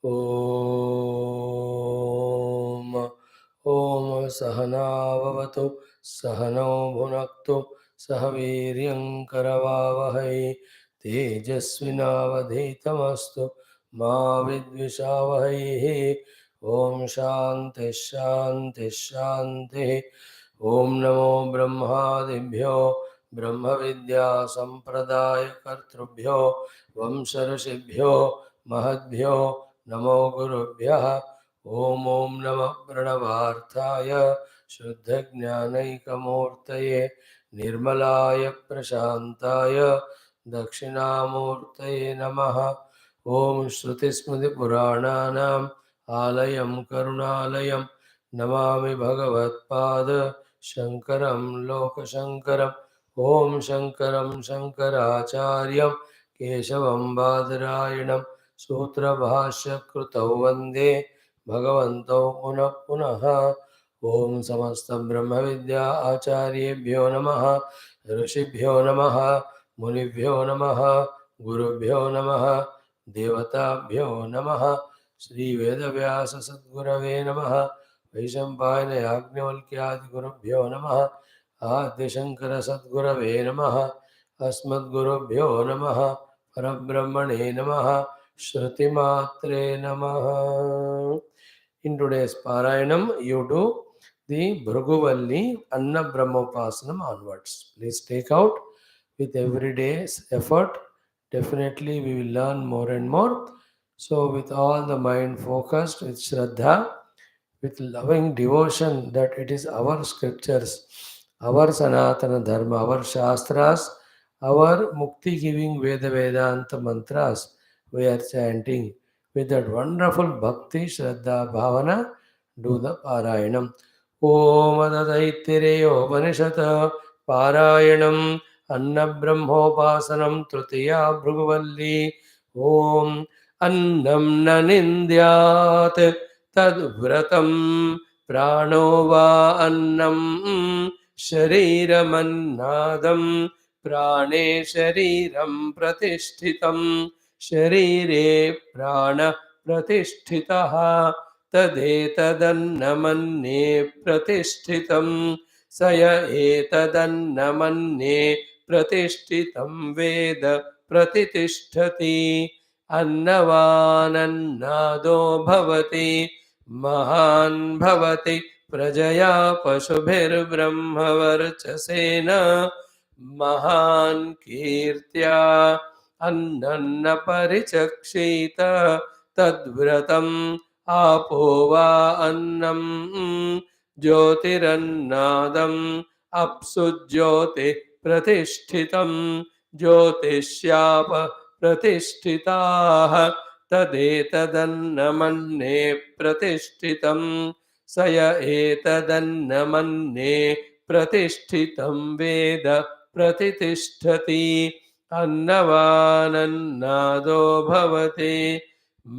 ॐ ॐ सहना भवतु सहनौ भुनक्तु सह वीर्यं करवावहै तेजस्विनावधीतमस्तु मा विद्विषावहैः। ॐ शान्तिः शान्तिः शान्तिः। ॐ नमो ब्रह्मादिभ्यो ब्रह्मविद्या सम्प्रदायकर्तृभ्यो वंशऋषिभ्यो महद्भ्यो नमो गुरुभ्यः। ॐ ॐ नमः प्रणवार्थाय शुद्धज्ञानैकमूर्तये निर्मलाय प्रशान्ताय दक्षिणामूर्तये नमः। ॐ श्रुतिस्मृतिपुराणानाम् आलयं करुणालयं नमामि भगवत्पाद शङ्करं लोकशङ्करम्। ॐ शङ्करं शङ्कराचार्यं केशवं बादरायणं सूत्रभाष्यकृतौ वन्दे भगवन्तौ पुनः पुनः। ॐ समस्तब्रह्मविद्या आचार्येभ्यो नमः, ऋषिभ्यो नमः, मुनिभ्यो नमः, गुरुभ्यो नमः, देवताभ्यो नमः। श्रीवेदव्याससद्गुरवे नमः। वैशम्पायनयाज्ञवल्क्यादिगुरुभ्यो नमः। आद्यशङ्करसद्गुरवे नमः। अस्मद्गुरुभ्यो नमः। परब्रह्मणे नमः। श्रुतिमात्रे नमः. In today's Parayanam, you do the Bhruguvalli Anna Brahmopasanam onwards. Please take out with every day's effort. Definitely we will learn more and more. So with all the mind focused, with Shraddha, with loving devotion that it is our scriptures, our Sanatana Dharma, our Shastras, our Mukti giving Veda Vedanta mantras we are chanting. With that wonderful Bhakti, Shraddha, Bhavana, do the Parayanam. Om Taittiriya Upanishad Parayanam Anna Brahmopasanam Tritiya Bhruguvalli. Om Annam Nanindyat तद्व्रतं प्राणो वा अन्नं शरीरमन्नादं प्राणे शरीरं प्रतिष्ठितं शरीरे प्राण प्रतिष्ठितः तदेतदन्नमन्ये प्रतिष्ठितं स य एतदन्नमन्ये प्रतिष्ठितं वेद प्रतितिष्ठति अन्नवानन्नादो भवति महान् भवति प्रजया पशुभिर्ब्रह्मवर्चसेन महान् कीर्त्या अन्नन्न परिचक्षीत तद्व्रतम् आपो वा अन्नं ज्योतिरन्नादम् अप्सु ज्योतिः प्रतिष्ठितं ज्योतिष्याप प्रतिष्ठिताः तदेतदन्नमन्ये प्रतिष्ठितं स य एतदन्नमन्ये प्रतिष्ठितं वेद प्रतितिष्ठति अन्नवानन्नादो भवति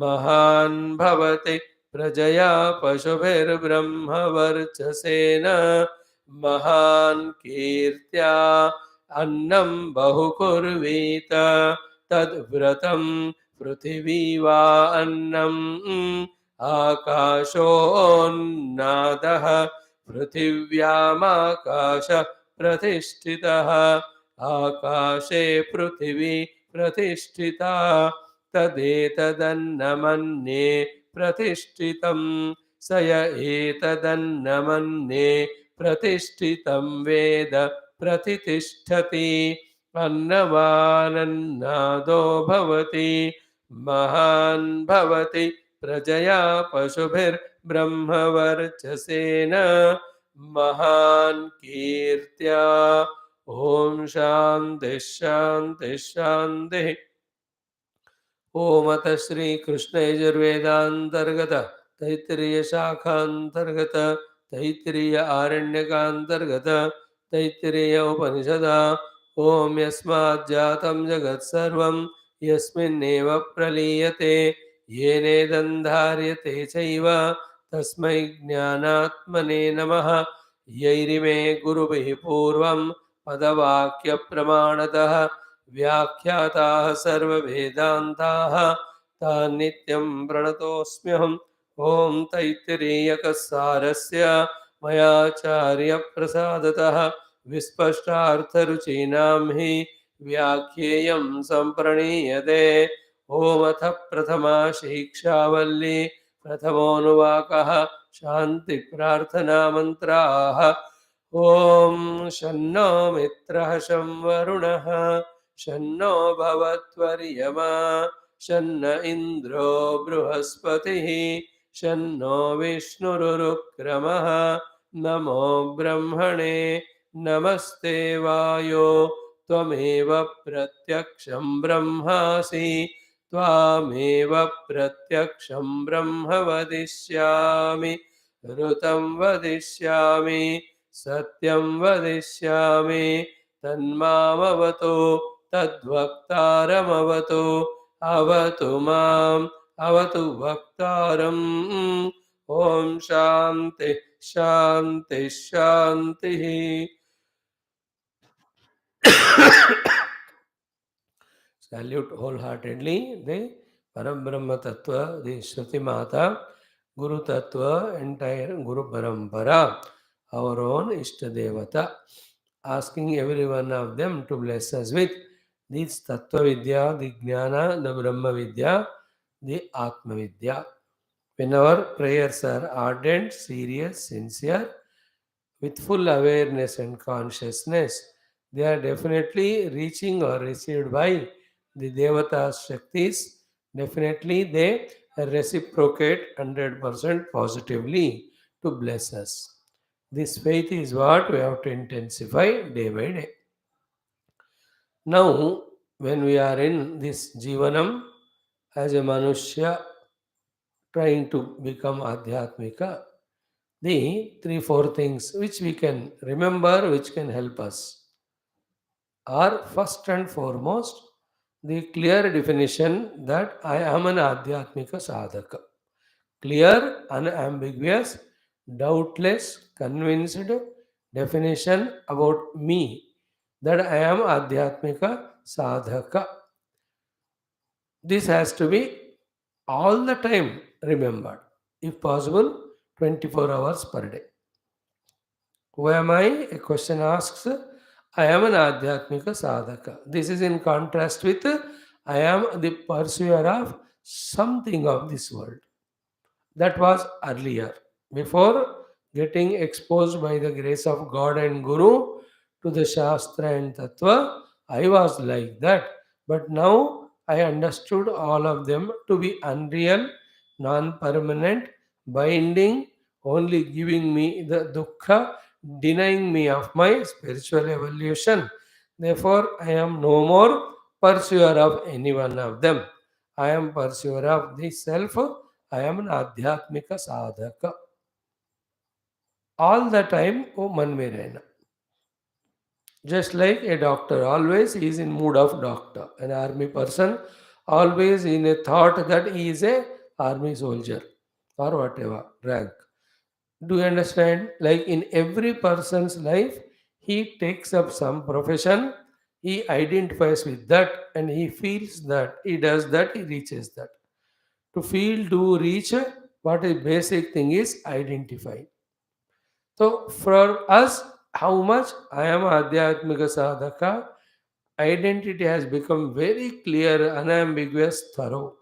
महान् भवति प्रजया पशुभिर्ब्रह्मवर्चसेन महान् कीर्त्या अन्नं बहुकुर्वीत तद्व्रतं पृथिवी वा अन्नम् आकाशोन्नादः पृथिव्यामाकाश प्रतिष्ठितः आकाशे पृथिवी प्रतिष्ठिता तदेतदन्नमन्ये प्रतिष्ठितं स य एतदन्नमन्ये प्रतिष्ठितं वेद प्रतितिष्ठति अन्नवानन्नादो भवति महान् भवति प्रजया पशुभिर्ब्रह्मवर्चसेन महान् कीर्त्या ॐ शान्तिः शान्तिः शान्तिः। ओम अतः श्री कृष्ण यजुर्वेदांतर्गत तैत्तिरीय शाखांतर्गत तैत्तिरीय आरण्यकांतर्गत तैत्तिरीय उपनिषद ओम यस्मात् जातं जगत् सर्वं यस्मिन्नेव प्रलीयते येनेदं धार्यते चैव तस्मै ज्ञानात्मने नमः। यैरिमे गुरुभिः पूर्वं पदवाक्यप्रमाणतः व्याख्याताः सर्ववेदान्ताः तान्नित्यं प्रणतोऽस्म्यहम् ॐ तैत्तिरीयकसारस्य मयाचार्यप्रसादतः विस्पष्टार्थरुचीनां हि व्याख्येयं सम्प्रणीयते ओमथ प्रथमा शिक्षावल्ली प्रथमोऽनुवाकः शान्तिप्रार्थनामन्त्राः ॐ शन्नो मित्रः शं वरुणः शन्नो भवत्वर्यमा शन्न इन्द्रो बृहस्पतिः शन्नो विष्णुरुक्रमः नमो ब्रह्मणे नमस्ते वायो त्वमेव प्रत्यक्षं ब्रह्मासि त्वामेव प्रत्यक्षं ब्रह्म वदिष्यामि ऋतं वदिष्यामि सत्यं वदिष्यामि तन्मामवतु तद्वक्तारमवतु अवतु माम् अवतु वक्तारम् ॐ शान्ति शान्ति शान्तिः Salute wholeheartedly the Parabrahma Tattva, the Shruti Mata, Guru Tattva, entire Guru Parampara, our own Ishta Devata, asking every one of them to bless us with this Tattva Vidya, the Jnana, the Brahma Vidya, the Atma Vidya. When our prayers are ardent, serious, sincere, with full awareness and consciousness, they are definitely reaching or received by the Devatas Shaktis. Definitely they reciprocate 100% positively to bless us. This faith is what we have to intensify day by day. Now, when we are in this Jivanam as a Manushya trying to become Adhyatmika, the three, four things which we can remember, which can help us, are first and foremost the clear definition that I am an Adhyatmika sadhaka. Clear, unambiguous, doubtless, convinced definition about me that I am Adhyatmika sadhaka. This has to be all the time remembered, if possible, 24 hours per day. Who am I? A question asks, I am an Adhyatmika sadhaka. This is in contrast with I am the pursuer of something of this world. That was earlier. Before getting exposed by the grace of God and Guru to the Shastra and Tattva, I was like that. But now I understood all of them to be unreal, non permanent, binding, only giving me the dukkha, denying me of my spiritual evolution. Therefore, I am no more pursuer of any one of them. I am pursuer of the self. I am an Adhyatmika sadhaka. All the time, oh man mein rehna. Just like a doctor, always he is in mood of doctor. An army person, always in a thought that he is a army soldier or whatever rank. Do you understand? Like in every person's life, he takes up some profession, he identifies with that, and he feels that, he does that, he reaches that. To feel, do, reach, what is basic thing is identify. So for us, how much I am Adhyatmika Sadhaka, identity has become very clear, unambiguous, thorough.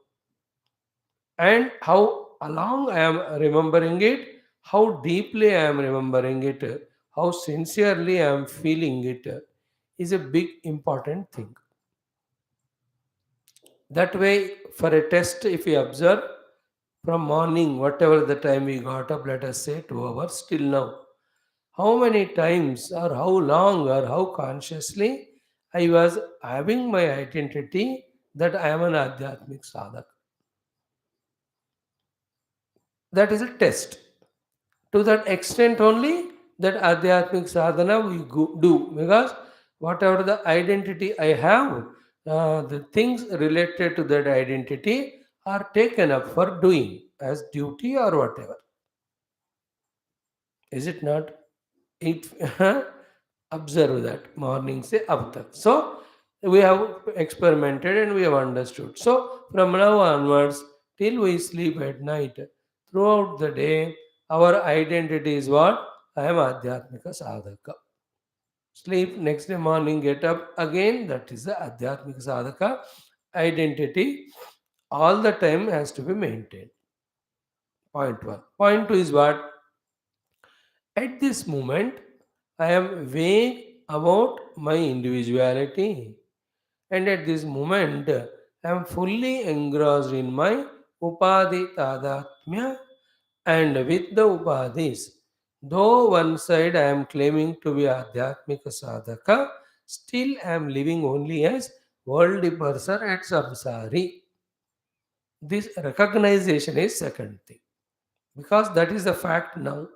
And how long I am remembering it, how deeply I am remembering it, how sincerely I am feeling it is a big important thing. That way, for a test, if we observe from morning, whatever the time we got up, let us say 2 hours till now, how many times or how long or how consciously I was having my identity that I am an Adhyatmic sadhak. That is a test. To that extent only that Adhyatmic sadhana we do, because whatever the identity I have, the things related to that identity are taken up for doing as duty or whatever. Is it not? It observe that morning say ab tak. So We have experimented and we have understood. So, from now onwards, till we sleep at night, throughout the day, our identity is what? I am Adhyatmika Sadhaka. Sleep, next day morning, get up again, that is the Adhyatmika Sadhaka. Identity all the time has to be maintained. Point one. Point two is what? At this moment, I am vague about my individuality. And at this moment, I am fully engrossed in my upadhi tadatmya and with the upadhis. Though one side I am claiming to be adhyatmika sadhaka, still I am living only as worldly person and samsari. This recognition is second thing. Because that is the fact now.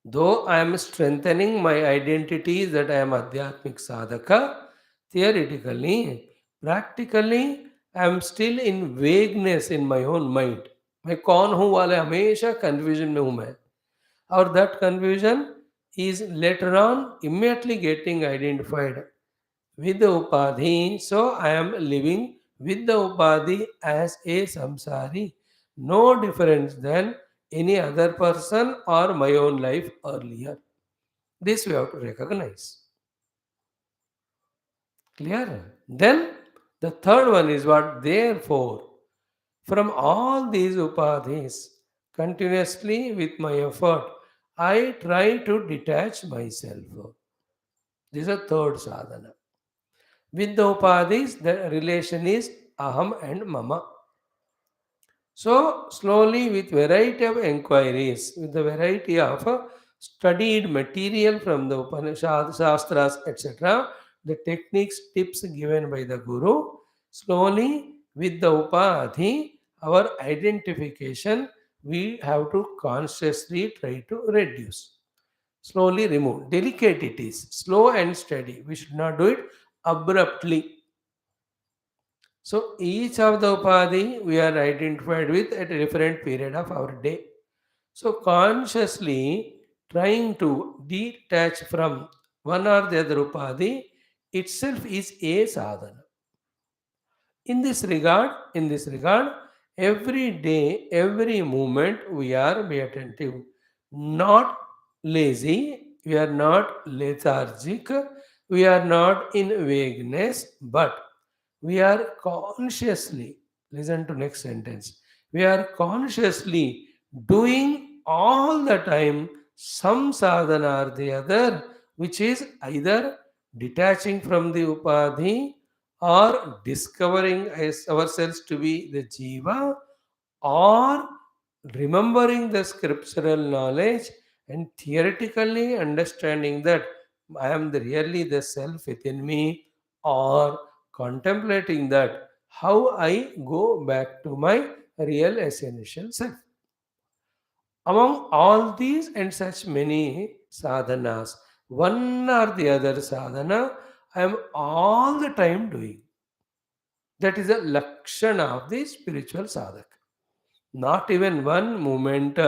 Though I am strengthening my identity that I am Adhyatmik Sadhaka, theoretically, practically, I am still in vagueness in my own mind. मैं कौन हूँ वाले हमेशा confusion में हूँ मैं. Or that confusion is later on immediately getting identified with the upadhi. So I am living with the upadhi as a samsari. No difference than any other person or my own life earlier. This we have to recognize. Clear? Then the third one is what? Therefore, from all these upadhis, continuously with my effort, I try to detach myself. This is a third sadhana. With the upadhis, the relation is aham and mama. So, slowly, with variety of inquiries, with the variety of studied material from the Upanishad, Shastras, etc., the techniques, tips given by the Guru, slowly, with the Upadhi, our identification, we have to consciously try to reduce. Slowly remove. Delicate it is, slow and steady. We should not do it abruptly. So each of the upadhi we are identified with at a different period of our day. So consciously trying to detach from one or the other upadhi itself is a sadhana. In this regard, every day, every moment we are be attentive, not lazy, we are not lethargic, we are not in vagueness, but we are consciously, listen to next sentence, we are consciously doing all the time some sadhana or the other, which is either detaching from the upadhi or discovering ourselves to be the jiva, or remembering the scriptural knowledge and theoretically understanding that I am really the self within me, or contemplating that how I go back to my real essential self. Among all these and such many sadhanas, one or the other sadhana I am all the time doing. That is a lakshana of the spiritual sadhak. Not even one moment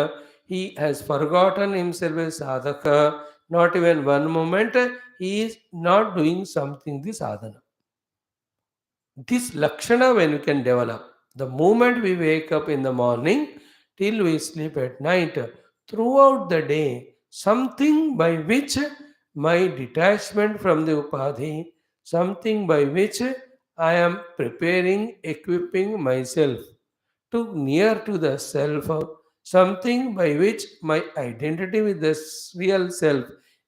he has forgotten himself as sadhaka. Not even one moment he is not doing something the sadhana. This lakshana when we can develop, the moment we wake up in the morning till we sleep at night, throughout the day, something by which my detachment from the upadhi, something by which I am preparing, equipping myself to near to the self, something by which my identity with the real self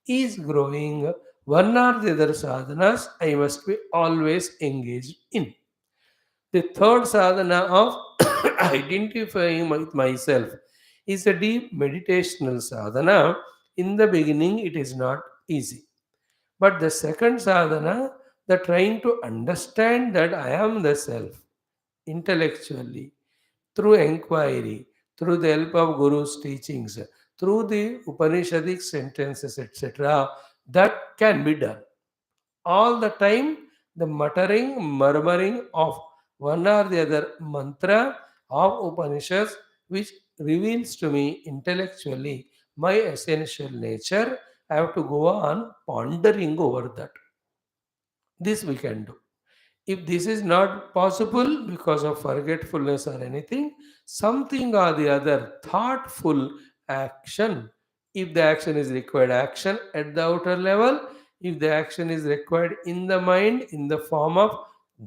is growing. One or the other sadhanas I must be always engaged in. The third sadhana of identifying with myself is a deep meditational sadhana. In the beginning, it is not easy. But the second sadhana, the trying to understand that I am the self intellectually, through inquiry, through the help of Guru's teachings, through the Upanishadic sentences, etc., that can be done. All the time, the muttering, murmuring of one or the other mantra of Upanishads, which reveals to me intellectually my essential nature, I have to go on pondering over that. This we can do. If this is not possible because of forgetfulness or anything, something or the other thoughtful action. If the action is required, action at the outer level, if the action is required in the mind in the form of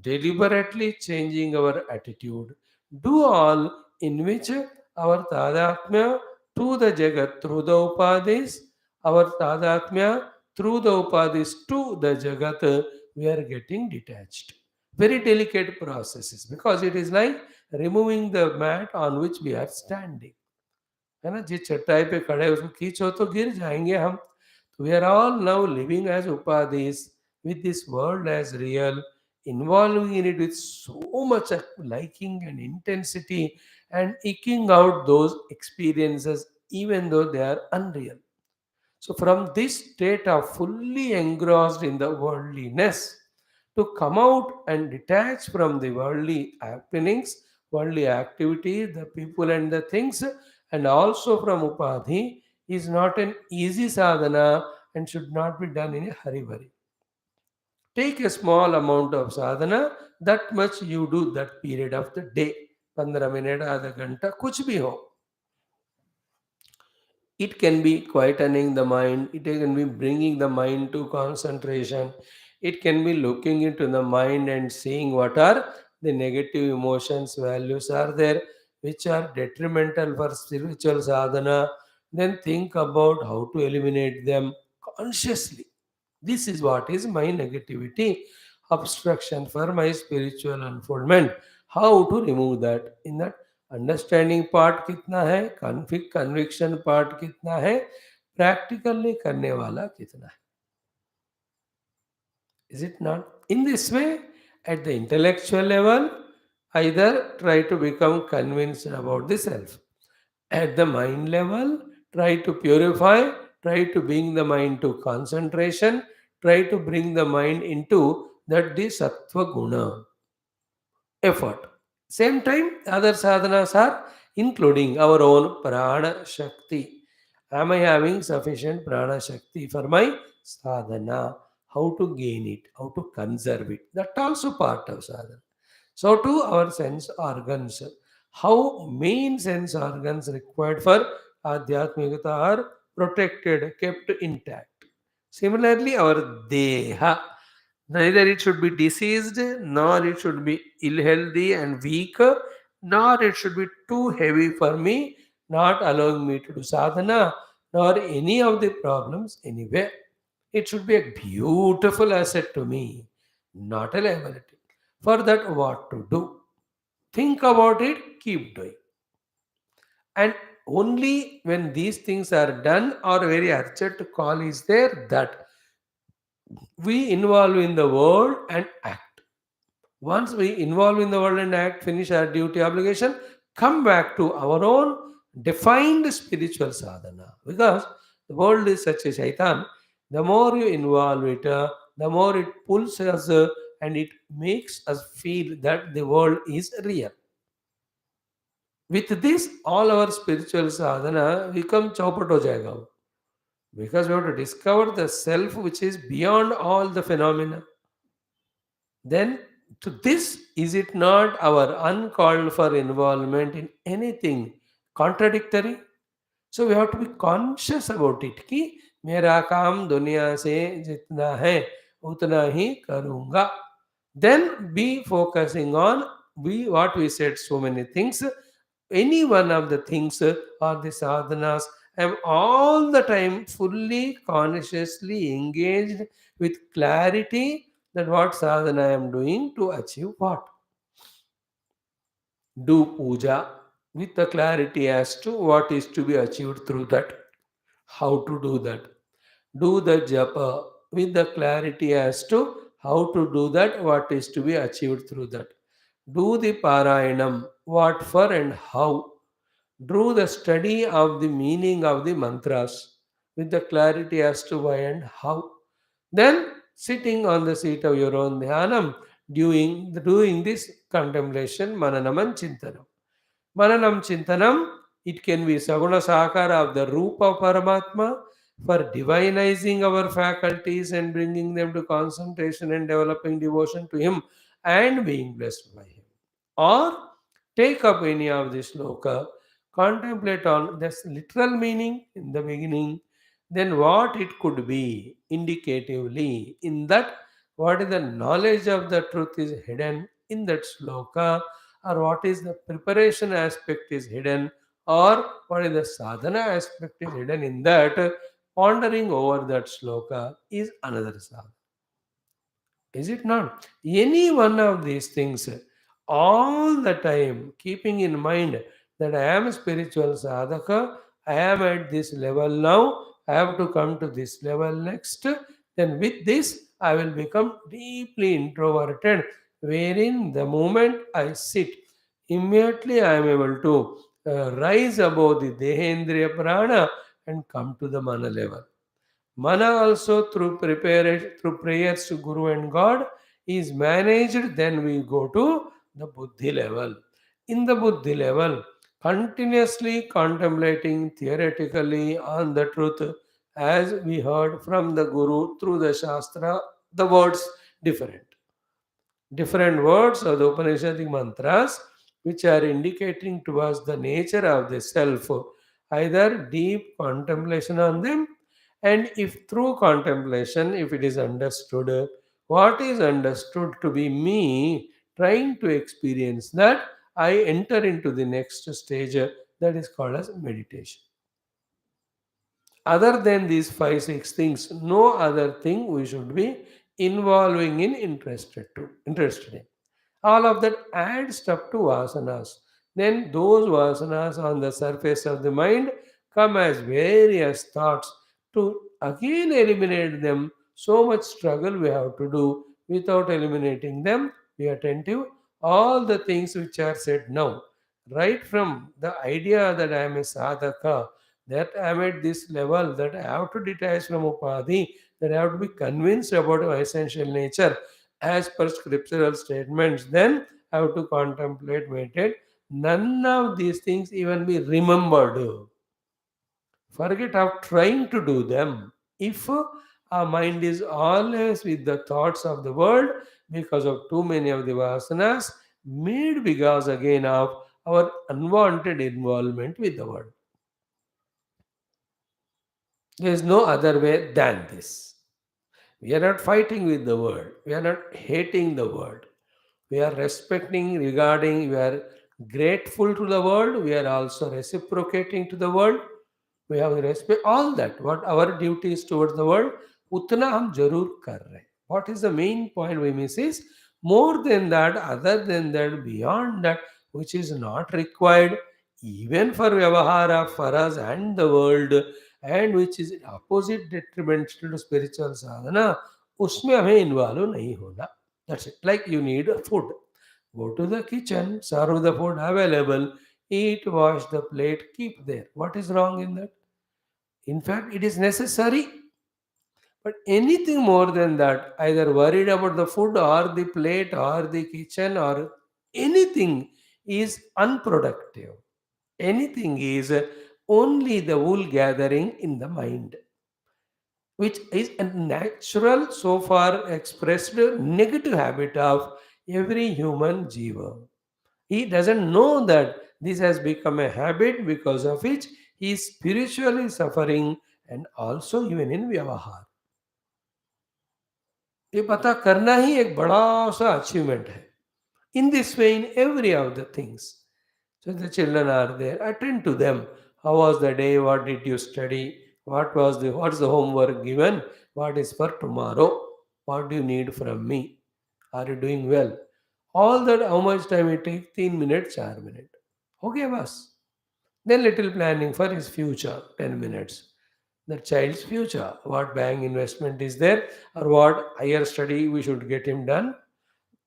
deliberately changing our attitude, do all in which our tadatmya to the jagat through the upadis, our tadatmya through the upadis to the jagat, we are getting detached. Very delicate processes because it is like removing the mat on which we are standing. है ना, जिस चटाई पे खड़े हैं, उसको खींचो तो गिर जाएंगे हम. We are all now living as upadhis with this world as real, involving in it with so much liking and intensity, and eking out those experiences even though they are unreal. So, from this state of fully engrossed in the worldliness, to come out and detach from the worldly happenings, worldly activity, the people and the things, and also from upadhi, is not an easy sadhana and should not be done in a hurry. Take a small amount of sadhana, that much you do that period of the day. 15 minute, आधा घंटा, कुछ भी हो. It can be quietening the mind, it can be bringing the mind to concentration, it can be looking into the mind and seeing what are the negative emotions, values are there, which are detrimental for spiritual sadhana. Then think about how to eliminate them consciously. This is what is my negativity, obstruction for my spiritual unfoldment. How to remove that? In that understanding part कितना है, conviction part कितना है, practically करने वाला कितना है. Is it not? In this way, at the intellectual level, either try to become convinced about the self. At the mind level, try to purify, try to bring the mind to concentration, try to bring the mind into that the sattva guna effort. Same time, other sadhanas are including our own prana shakti. Am I having sufficient prana shakti for my sadhana? How to gain it? How to conserve it? That also part of sadhana. So to our sense organs, how main sense organs required for adhyatmikata are protected, kept intact. Similarly, our deha, neither it should be diseased, nor it should be ill healthy and weak, nor it should be too heavy for me, not allowing me to do sadhana, nor any of the problems anywhere. It should be a beautiful asset to me, not a liability. For that, what to do? Think about it, keep doing. And only when these things are done or very urgent call is there that we involve in the world and act. Once we involve in the world and act, finish our duty obligation, come back to our own defined spiritual sadhana. Because the world is such a shaitan, the more you involve it, the more it pulls us and it makes us feel that the world is real. With this, all our spiritual sadhana become chaupat ho jayega. Because we have to discover the self which is beyond all the phenomena. Then to this, is it not our uncalled for involvement in anything contradictory? So we have to be conscious about it कि मेरा काम दुनिया से जितना है उतना ही करूँगा. Then be focusing on we what we said so many things. Any one of the things or the sadhanas, I am all the time fully consciously engaged with clarity that what sadhana I am doing to achieve what. Do puja with the clarity as to what is to be achieved through that, how to do that. Do the japa with the clarity as to how to do that, what is to be achieved through that. Do the parayanam, what for and how. Do the study of the meaning of the mantras with the clarity as to why and how. Then sitting on the seat of your own dhyanam, doing this contemplation, mananam and chintanam. Mananam chintanam, it can be saguna sakara of the Rupa Paramatma, for divinizing our faculties and bringing them to concentration and developing devotion to Him and being blessed by Him. Or take up any of this sloka, contemplate on this literal meaning in the beginning, then what it could be indicatively, in that what is the knowledge of the truth is hidden in that sloka, or what is the preparation aspect is hidden, or what is the sadhana aspect is hidden in that. Pondering over that sloka is another sadhana. Is it not? Any one of these things, all the time, keeping in mind that I am a spiritual sadhaka, I am at this level now, I have to come to this level next. Then, with this, I will become deeply introverted, wherein the moment I sit, immediately I am able to rise above the Dehendriya Prana and come to the Mana level. Mana also through prayers to Guru and God is managed. Then we go to the Buddhi level. In the Buddhi level, continuously contemplating theoretically on the truth, as we heard from the Guru through the Shastra, the words different. Different words of the Upanishadic mantras which are indicating to us the nature of the self, either deep contemplation on them, and if through contemplation, if it is understood, what is understood to be me trying to experience that, I enter into the next stage that is called as meditation. Other than these five, six things, no other thing we should be involving in interested in. All of that adds up to vasanas. Then those vasanas on the surface of the mind come as various thoughts. To again eliminate them, so much struggle we have to do. Without eliminating them, be attentive. All the things which are said now, right from the idea that I am a sadhaka, that I am at this level, that I have to detach from upadhi, that I have to be convinced about my essential nature as per scriptural statements, then I have to contemplate, meditate. None of these things even be remembered. Forget of trying to do them. If our mind is always with the thoughts of the world because of too many of the vasanas, made because again of our unwanted involvement with the world. There is no other way than this. We are not fighting with the world. We are not hating the world. We are respecting, regarding, we are grateful to the world. We are also reciprocating to the world. We have respect, all that. What our duty is towards the world, उतना हम जरूर कर रहे हैं. What is the main point we miss is more than that, other than that, beyond that, which is not required even for Vyavahara, for us and the world, and which is opposite detrimental to spiritual sadhana, उसमें हमें involve नहीं होना. That's it. Like you need food. Go to the kitchen, serve the food available, eat, wash the plate, keep there. What is wrong in that? In fact, it is necessary. But anything more than that, either worried about the food or the plate or the kitchen or anything, is unproductive. Anything is only the wool gathering in the mind, which is a natural, so far expressed negative habit of every human jiva. He doesn't know that this has become a habit because of which he is spiritually suffering and also even in vyavahar. ये पता करना ही एक बड़ा सा achievement है. In this way, in every of the things. So the children are there. Attend to them. How was the day? What did you study? What's the homework given? What is for tomorrow? What do you need from me? Are you doing well? All that, how much time it takes? 3 minutes, 4 minutes. Okay, boss. Then little planning for his future, 10 minutes. The child's future. What bank investment is there, or what higher study we should get him done.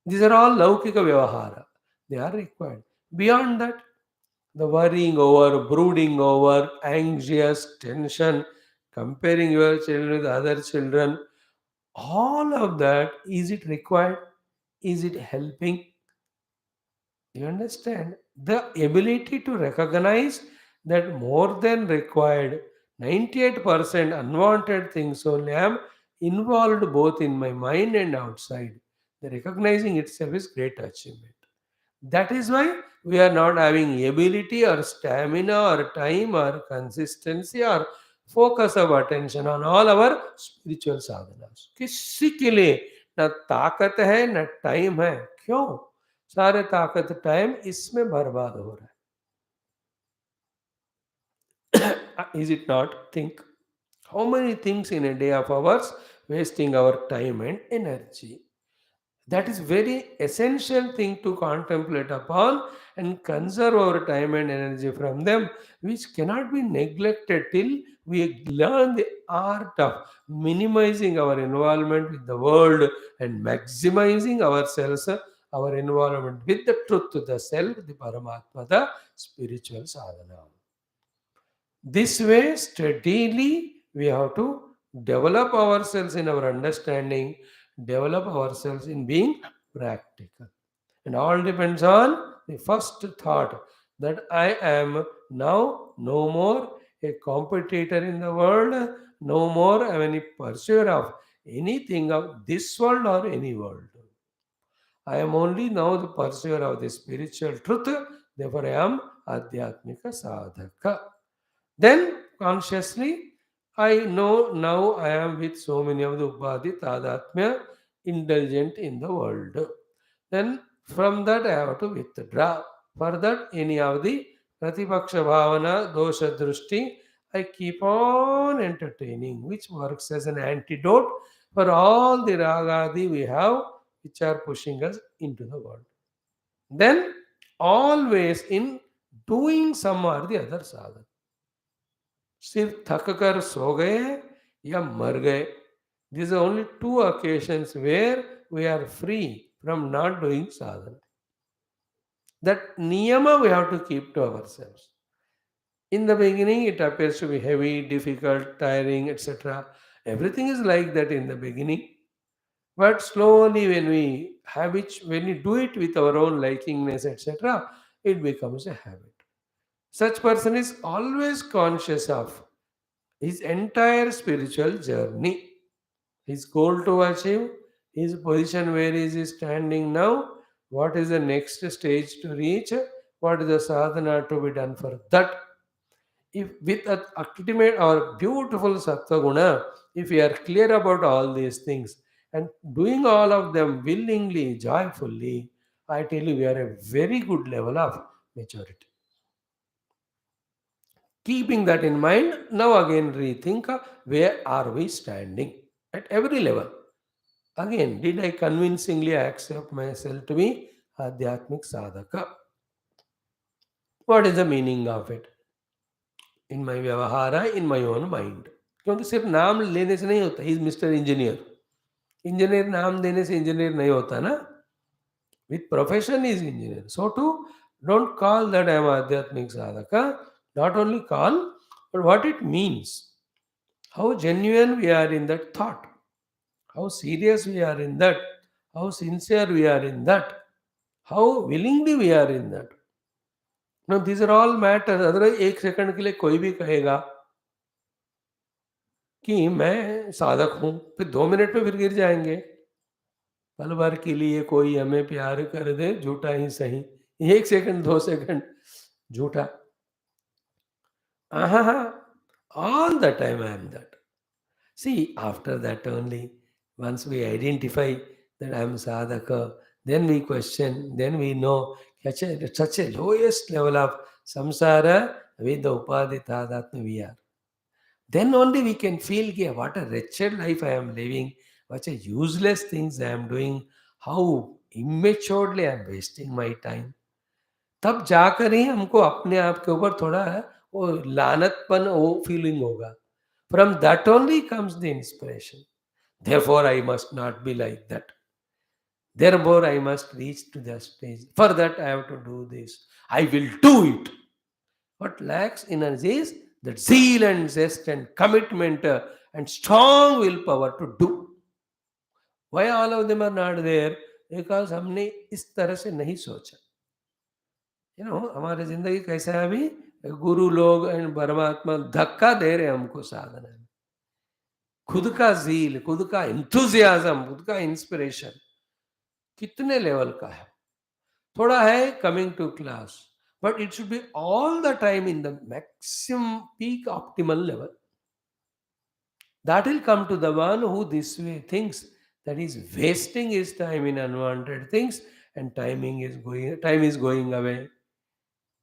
These are all laukika vyavahara. They are required. Beyond that, the worrying over, brooding over, anxious, tension, comparing your children with other children, all of that, is it required? Is it helping? You understand? The ability to recognize that more than required, 98% unwanted things only. I am involved both in my mind and outside. The recognizing itself is great achievement. That is why we are not having ability or stamina or time or consistency or focus of attention on all our spiritual sadhanas. किसी के लिए ना ताकत है ना time है. क्यों? सारे ताकत टाइम इसमें बर्बाद हो रहा है. Is it not? Think. How many things in a day of ours wasting our time and energy? That is very essential thing to contemplate upon and conserve our time and energy from them, which cannot be neglected till we learn the art of minimizing our involvement with the world and maximizing ourselves, our involvement with the truth, the self, the Paramatma, the spiritual sadhana. This way, steadily, we have to develop ourselves in our understanding, develop ourselves in being practical. And all depends on the first thought that I am now no more a competitor in the world, no more am any pursuer of anything of this world or any world. I am only now the pursuer of the spiritual truth, therefore I am Adhyatmika Sadhaka. Then consciously, I know now I am with so many of the Upadhi Tadatmya indulgent in the world. Then from that I have to withdraw. For that, any of the Pratipaksha Bhavana, Dosha Drushti, I keep on entertaining, which works as an antidote for all the ragadi we have, which are pushing us into the world. Then, always in doing some or the other sadhana. सिर्फ थक कर सो गए या मर गए. These are only two occasions where we are free from not doing sadhana. That niyama we have to keep to ourselves. In the beginning, it appears to be heavy, difficult, tiring, etc. Everything is like that in the beginning. But slowly, when we do it with our own likingness, etc., it becomes a habit. Such person is always conscious of his entire spiritual journey, his goal to achieve, his position where he is standing now, what is the next stage to reach, what is the sadhana to be done for that. If with an ultimate or beautiful sattva guna, if we are clear about all these things and doing all of them willingly, joyfully, I tell you, we are a very good level of maturity. Keeping that in mind, now again rethink where are we standing at every level. Again, did I convincingly accept myself to be Adhyatmik Sadhaka? What is the meaning of it? In my Vyavahara, in my own mind. क्योंकि सिर्फ नाम लेने से नहीं होता. He is Mr. Engineer. Engineer नाम देने से इंजीनियर नहीं होता ना. With profession is engineer. So too, don't call that I am Adhyatmik Sadhaka. Not only call, but what it means. How genuine we are in that thought. How serious we are in that. How sincere we are in that. How willingly we are in that. Now these are all matters. Otherwise एक second के लिए कोई भी कहेगा कि मैं साधक हूं, फिर 2 मिनट में फिर गिर जाएंगे. पल भर के लिए कोई हमें प्यार कर दे, झूठा ही सही. 1 सेकंड 2 सेकंड झूठा. All the time I am that. See, after that only, once we identify that I am sadhaka, then we question, then we know such a lowest level of samsara with the upadhi tadatma we are. Then only we can feel what a wretched life I am living, what a useless things I am doing, how immaturely I am wasting my time. तब जाकर ही हमको अपने आप के ऊपर थोड़ा वो लानतपन वो फीलिंग होगा. From that only comes the inspiration. Therefore, I must not be like that. Therefore, I must reach to the stage. For that, I have to do this. I will do it. What lacks in us is that zeal and zest and commitment and strong willpower to do. Why all of them are not there? Because हमने इस तरह से नहीं सोचा. हमारी जिंदगी कैसा है अभी? गुरु लोग एंड परमात्मा धक्का दे रहे हैं हमको साधना में। खुद का जील, खुद का इंथुजियाज्म, खुद का इंस्पिरेशन कितने लेवल का है? थोड़ा है coming to class, but it should be all the time in the maximum peak optimal level. That will come to the one who this way thinks that he's wasting his time in unwanted things and time is going away.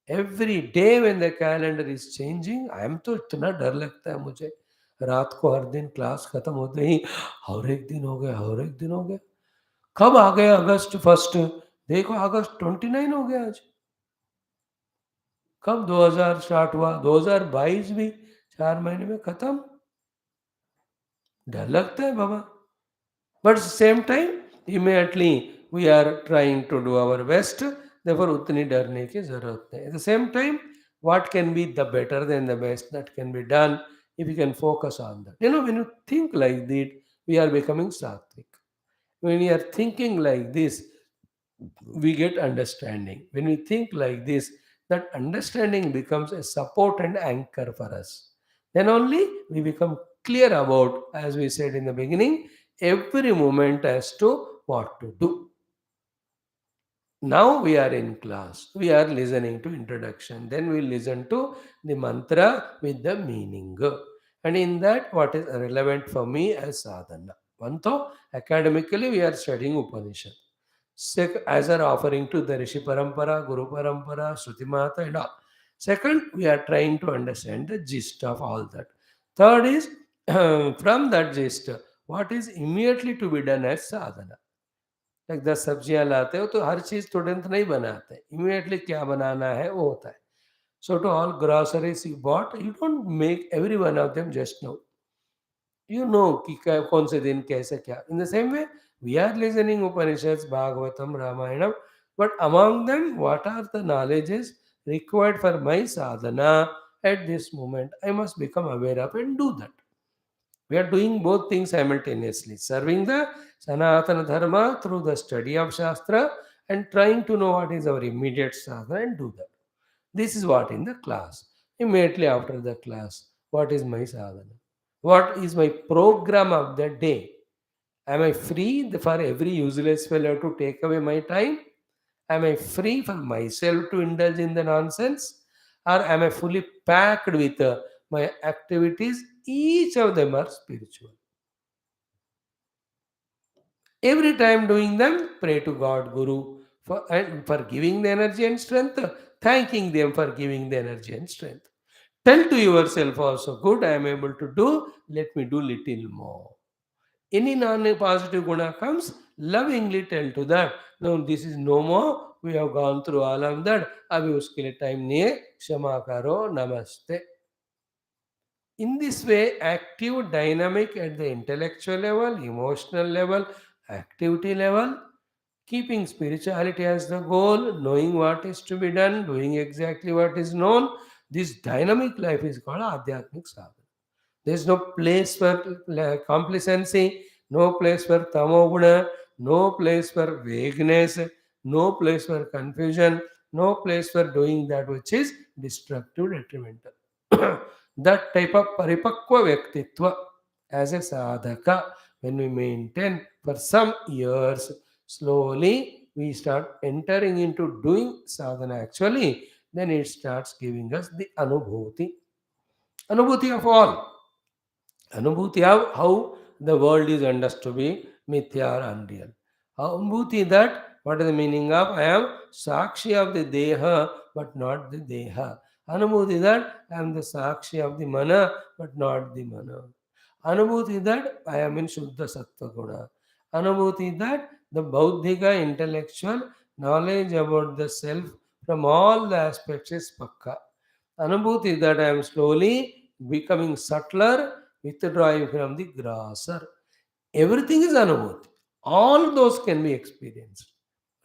Every day when the calendar is changing, I am तो इतना डर लगता है मुझे रात को हर दिन class खत्म होते ही और एक दिन हो गया और एक दिन हो गया कब आ गया अगस्त फर्स्ट देखो अगस्त 29 हो गया आज कब 2000 स्टार्ट हुआ 2022 भी 4 महीने में खत्म डर लगता है बाबा but same time immediately we are trying to do our best therefore उतनी डरने की जरूरत नहीं at the same time what can be the better than the best that can be done if you can focus on that when you think like that we are becoming sattvic when we are thinking like this we get understanding. When we think like this, that understanding becomes a support and anchor for us. Then only we become clear about, as we said in the beginning, every moment as to what to do. Now we are in class. We are listening to introduction. Then we listen to the mantra with the meaning. And in that, what is relevant for me as sadhana. One thought, academically we are studying Upanishad. As are offering to the Rishi Parampara, Guru Parampara, Shruti Mata and all. Second, we are trying to understand the gist of all that. Third is, from that gist, what is immediately to be done as sadhana. Like 10 सब्जियां लाते हो तो हर चीज तुरंत नहीं बनाते immediately क्या बनाना है वो होता है so to all groceries you bought you don't make every one of them just no you know कि कौन से दिन कैसे क्या in the same way we are listening Upanishads Bhagavatam Ramayanam but among them what are the knowledges required for my sadhana at this moment I must become aware of and do that we are doing both things simultaneously serving the Sanatana Dharma through the study of Shastra and trying to know what is our immediate sadhana and do that. This is what in the class. Immediately after the class, what is my sadhana? What is my program of the day? Am I free for every useless fellow to take away my time? Am I free for myself to indulge in the nonsense? Or am I fully packed with my activities? Each of them are spiritual. Every time doing them, pray to God, Guru, for giving the energy and strength, thanking them for giving the energy and strength. Tell to yourself also, good, I am able to do, let me do little more. Any non-positive guna comes, lovingly tell to that, no, this is no more, we have gone through all of that, abhi uske liye time nahi hai, क्षमा karo, namaste. In this way, active, dynamic at the intellectual level, emotional level, activity level, keeping spirituality as the goal, knowing what is to be done, doing exactly what is known, this dynamic life is called Adhyatmic Sadhana. There is no place for complacency, no place for tamoguna, no place for vagueness, no place for confusion, no place for doing that which is destructive, detrimental. That type of paripakwa vyaktitva as a sadhaka, when we maintain for some years, slowly we start entering into doing sadhana actually, then it starts giving us the anubhuti of all. Anubhuti of how the world is understood to be mithya or unreal. Anubhuti that, what is the meaning of? I am Sakshi of the Deha, but not the Deha. Anubhuti that I am the Sakshi of the Mana, but not the Mana. Anubhuti that I am in Shuddha Sattva Guna. Anubhuti that the Bauddhika intellectual knowledge about the self from all the aspects is pakka. Anubhuti that I am slowly becoming subtler, withdrawing from the grasser. Everything is anubhuti. All those can be experienced.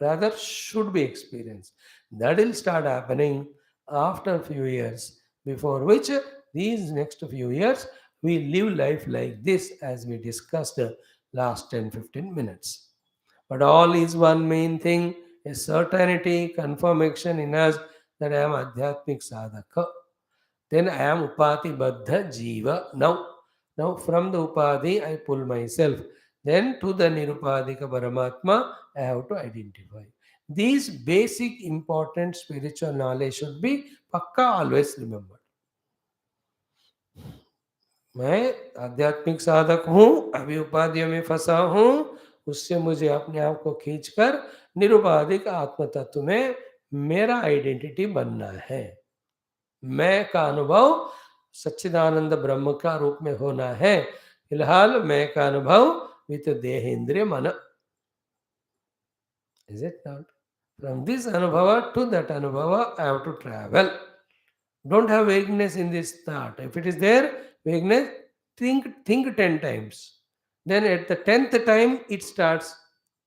Rather, should be experienced. That will start happening after a few years, before which these next few years we live life like this as we discussed last 10-15 minutes. But all is one main thing, a certainty, confirmation in us that I am Adhyatmic Sadhaka. Then I am upati baddha jiva. Now from the upadi I pull myself. Then to the nirupadika paramatma I have to identify. These basic important spiritual knowledge should be pakka always remembered. मैं आध्यात्मिक साधक हूँ, अभी उपाधियों में फंसा हूँ, उससे मुझे अपने आप को खींचकर निरुपाधिक आत्म तत्व में मेरा आइडेंटिटी बनना है। मैं का अनुभव सच्चिदानंद ब्रह्म का रूप में होना है। फिलहाल मैं का अनुभव विथ देह इंद्रिय मन। Is it not? From this anubhava to that anubhava, I have to travel. Don't have vagueness in this thought. If it is there, vagueness, think 10 times. Then at the 10th time, it starts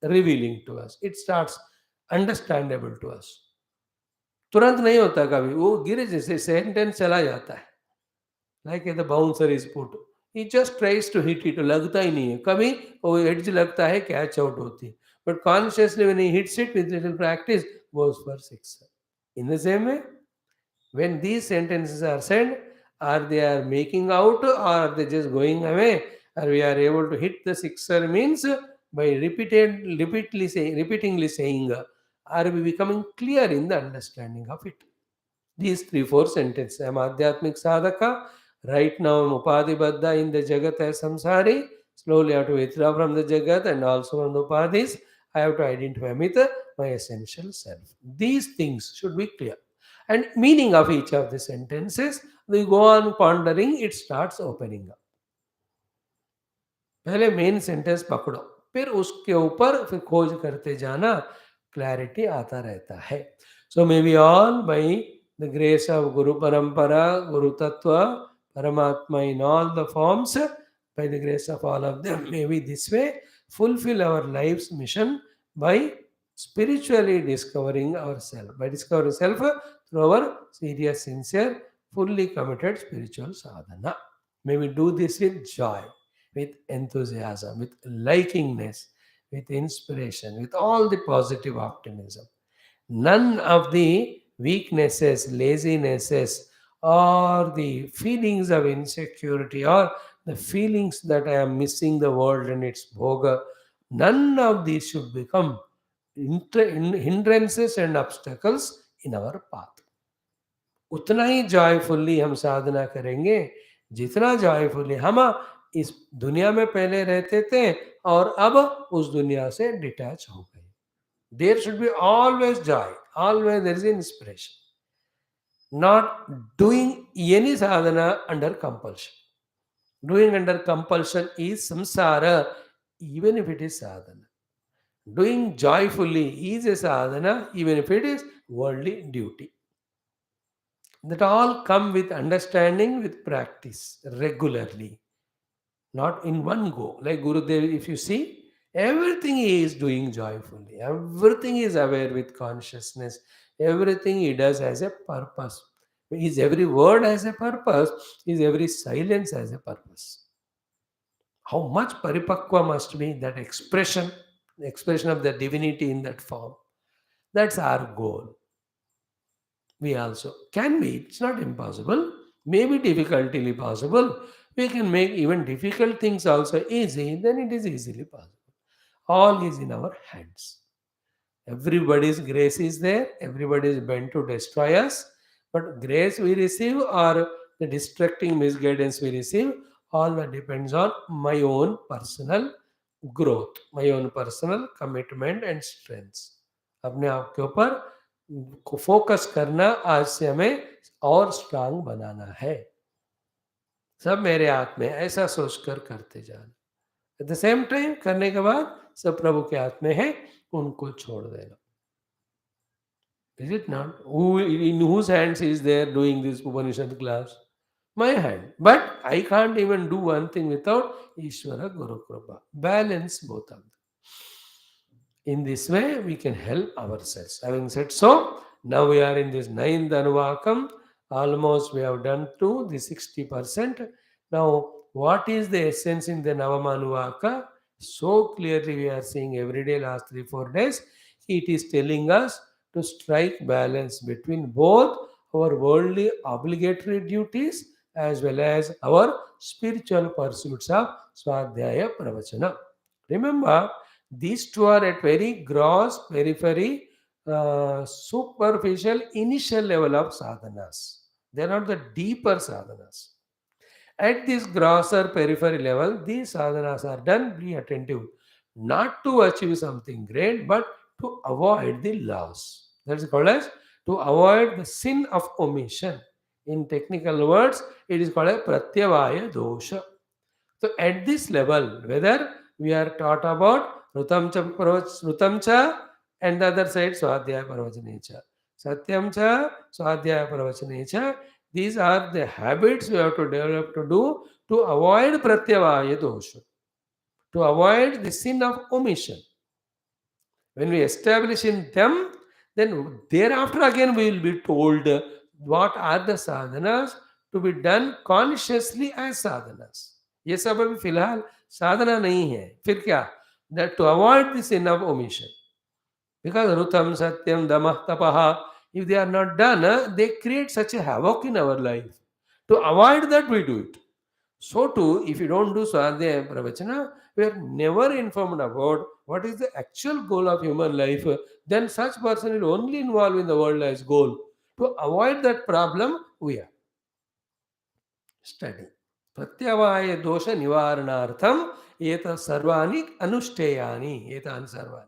revealing to us. It starts understandable to us. तुरंत नहीं होता कभी, वो गिरे जैसे sentence चला जाता है। Like the bouncer is put, he just tries to hit it, लगता ही नहीं है कभी, वो एड्ज लगता है, कैच आउट होती है, but consciously when he hits it with little practice goes for six. In the same way when these sentences are said, are they are making out, or are they just going away, or we are able to hit the sixer means by repeatedly saying, are we becoming clear in the understanding of it? These 3-4 sentences. I am Adhyatmik Sadhaka. Right now I am Upadibadda in the Jagat as Samsari. Slowly I have to withdraw from the Jagat and also from the Upadis. I have to identify with my essential self. These things should be clear. And meaning of each of the sentences, we go on pondering, it starts opening up. पहले main sentence पकड़ो, फिर उसके ऊपर फिर खोज करते जाना, clarity आता रहता है. So maybe all by the grace of guru parampara, guru tattva, paramatma in all the forms, by the grace of all of them, may we this way fulfill our life's mission by spiritually discovering ourselves, by discovering self through our serious, sincere, fully committed spiritual sadhana. May we do this with joy, with enthusiasm, with likingness, with inspiration, with all the positive optimism. None of the weaknesses, lazinesses, or the feelings of insecurity, or the feelings that I am missing the world and its bhoga, none of these should become hindrances and obstacles in our path. उतना ही joyfully हम साधना करेंगे जितना joyfully हम इस दुनिया में पहले रहते थे और अब उस दुनिया से डिटैच हो गए. There should be always joy, always there is inspiration. Not doing any sadhana under compulsion. Doing under compulsion is samsara, even if it is sadhana. Doing joyfully is a sadhana, even if it is worldly duty. That all come with understanding, with practice, regularly, not in one go. Like Gurudev, if you see, everything he is doing joyfully, everything is aware with consciousness, everything he does has a purpose. His every word has a purpose, his every silence has a purpose. How much paripakva must be that expression, the expression of the divinity in that form. That's our goal. We also can be, it's not impossible, maybe difficultly possible. We can make even difficult things also easy, then it is easily possible. All is in our hands. Everybody's grace is there, everybody is bent to destroy us, but grace we receive or the distracting misguidance we receive, all that depends on my own personal growth, my own personal commitment and strengths. अपने आप के ऊपर को focus करना, आज से हमें और स्ट्रांग बनाना है. सब मेरे हाथ में, ऐसा सोचकर करते जाना. एट द सेम टाइम करने के बाद सब प्रभु के हाथ में है, उनको छोड़ देना. Is it not? Who, in whose hands is there doing this Upanishad class? My hand. But I can't even do one thing without Ishvara Guru Kripa. Balance both of them. In this way, we can help ourselves. Having said so, now we are in this 9th Anuvakam. Almost we have done to the 60%. Now, what is the essence in the Navama Anuvaka? So clearly we are seeing every day, last 3-4 days. It is telling us to strike balance between both our worldly obligatory duties as well as our spiritual pursuits of Swadhyaya Pravachana. Remember, these two are at very gross, periphery, superficial, initial level of sadhanas. They are not the deeper sadhanas. At this grosser periphery level, these sadhanas are done. Be attentive, not to achieve something great, but to avoid the loss. That is called as to avoid the sin of omission. In technical words, it is called a pratyavaya dosha. So at this level, whether we are taught about Rutam cha and the other side Swadhyaya Pravachane Satyam cha, Swadhyaya Pravachane these are the habits we have to develop to do to avoid Pratyavaya dosha, to avoid the sin of omission. When we establish in them, then thereafter again we will be told what are the sadhanas to be done consciously as sadhanas. ये सब अभी फिलहाल साधना नहीं है. फिर क्या? That to avoid the sin of omission. Because rutam, satyam, damah, tapaha, if they are not done, they create such a havoc in our life. To avoid that, we do it. So too, if you don't do Swadhyaya Pravachana, we are never informed about what is the actual goal of human life. Then such person will only involve in the world as goal. To avoid that problem, we are studying. Pratyavaya dosha nivaranartham eta sarvani anušteyani. Etan sarvani.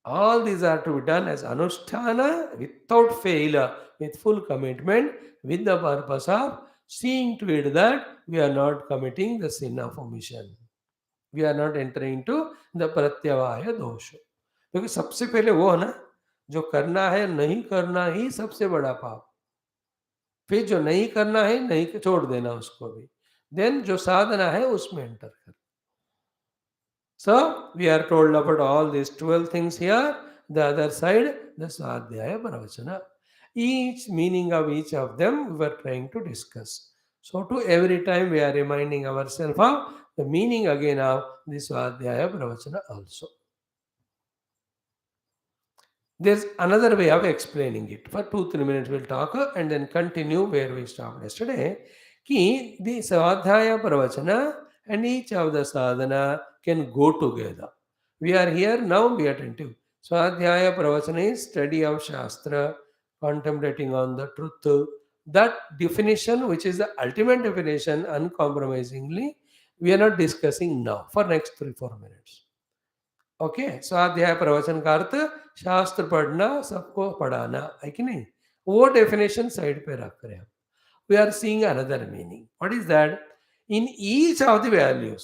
All these are to be done as anusthana without failure, with full commitment, with the purpose of seeing to it that we are not committing the sin of omission. We are not entering into the pratyavaya dosha. क्योंकि सबसे पहले वो है ना, जो करना है नहीं करना ही सबसे बड़ा पाप. फिर जो नहीं करना है नहीं छोड़ देना उसको भी. देन जो साधना है उसमें एंटर कर. So, we are told about all these 12 things here. The other side, the Swadhyaya Pravachana. Each meaning of each of them we were trying to discuss. So, to every time we are reminding ourselves of the meaning again of the Swadhyaya Pravachana also. There's another way of explaining it. For 2-3 minutes we'll talk and then continue where we stopped yesterday. Ki the Swadhyaya Pravachana and each of the sadhana can go together. We are here now, be attentive. Swadhyaya Pravachana is study of Shastra, contemplating on the truth. That definition, which is the ultimate definition, uncompromisingly, we are not discussing now for next 3-4 minutes. Okay. स्वाध्याय प्रवचन का अर्थ शास्त्र पढ़ना, सबको पढ़ाना है कि नहीं. वो डेफिनेशन साइड पे रख रहे हैं. We are seeing another meaning. What is that? In each of the values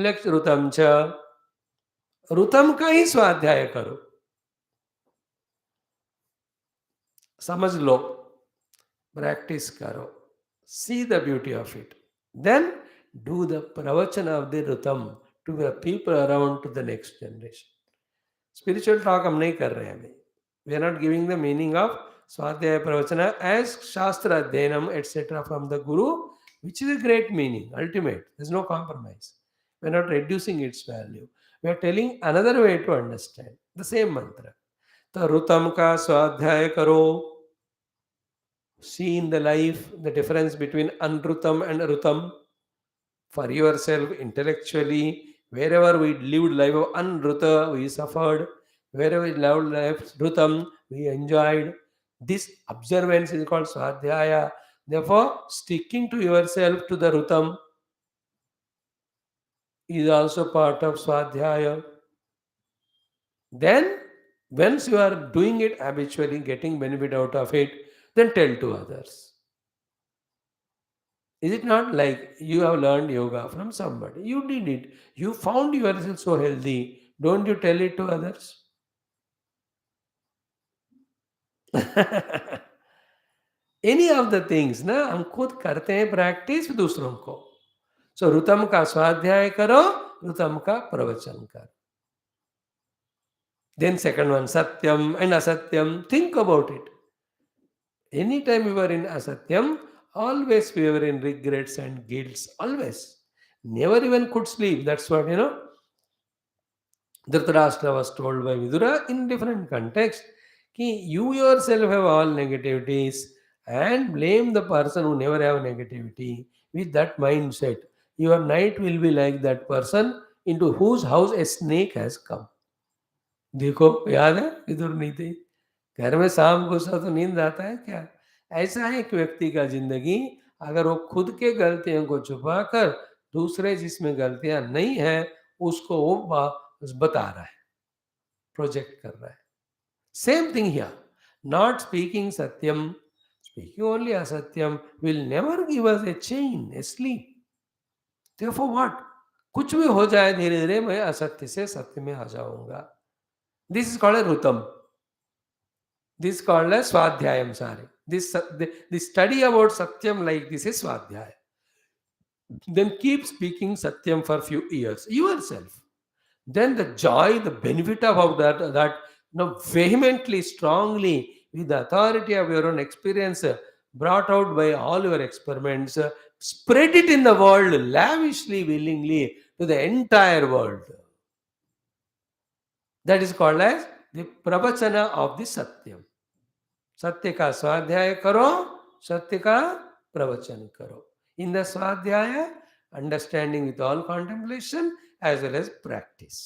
लेक्स रुतम च, रुतम का ही स्वाध्याय करो. समझ लो, प्रैक्टिस करो, see the beauty of it, then do the pravachan of the ritam to the people around, to the next generation. Spiritual talk हम नहीं कर रहे हैं अभी. We are not giving the meaning of Swadhyaya Pravachana as Shastra Adhyanam etc. from the Guru, which is a great meaning, ultimate. There is no compromise. We are not reducing its value. We are telling another way to understand the same mantra. तो रुतम का स्वाध्याय करो. See in the life the difference between anrutam and rutam. For yourself intellectually, wherever we lived life of anruta, we suffered. Wherever we lived life rutam, we enjoyed. This observance is called swadhyaya. Therefore, sticking to yourself to the rutam is also part of swadhyaya. Then, once you are doing it habitually, getting benefit out of it, then tell to others. Is it not like you have learned yoga from somebody? You did it. You found yourself so healthy. Don't you tell it to others? Any of the things, ना हम खुद करते हैं practice दूसरों को. सो रुतम का स्वाध्याय करो, रुतम का प्रवचन करो. Then second one, satyam and asatyam. Think about it. Anytime we were in asatyam, always we were in regrets and guilts. Always. Never even could sleep. That's what, Dhritarashtra was told by Vidura in different context. कि you yourself have all negativities and blame the person who never have negativity. With that mindset, your night will be like that person into whose house a snake has come. देखो, याद है इधर नहीं थी, घर में शाम को सो तो नींद आता है क्या? ऐसा है एक व्यक्ति का जिंदगी, अगर वो खुद के गलतियों को छुपाकर दूसरे जिसमें गलतियां नहीं है उसको वो बता रहा है, प्रोजेक्ट कर रहा है. Same thing here. Not speaking satyam, speaking only asatyam will never give us a chain, a sleep. Therefore what? कुछ भी हो जाए धीरे धीरे मैं असत्य से सत्य में आ जाऊंगा. This is called a ritam. This is called as Swadhyayam, sorry. The study about Satyam like this is Swadhyaya. Then keep speaking Satyam for few years, yourself. Then the joy, the benefit of that vehemently, strongly, with the authority of your own experience, brought out by all your experiments, spread it in the world lavishly, willingly, to the entire world. That is called as the pravachana of the Satyam. सत्य का स्वाध्याय करो, सत्य का प्रवचन करो. In the swadhyaya, understanding with all contemplation as well as practice.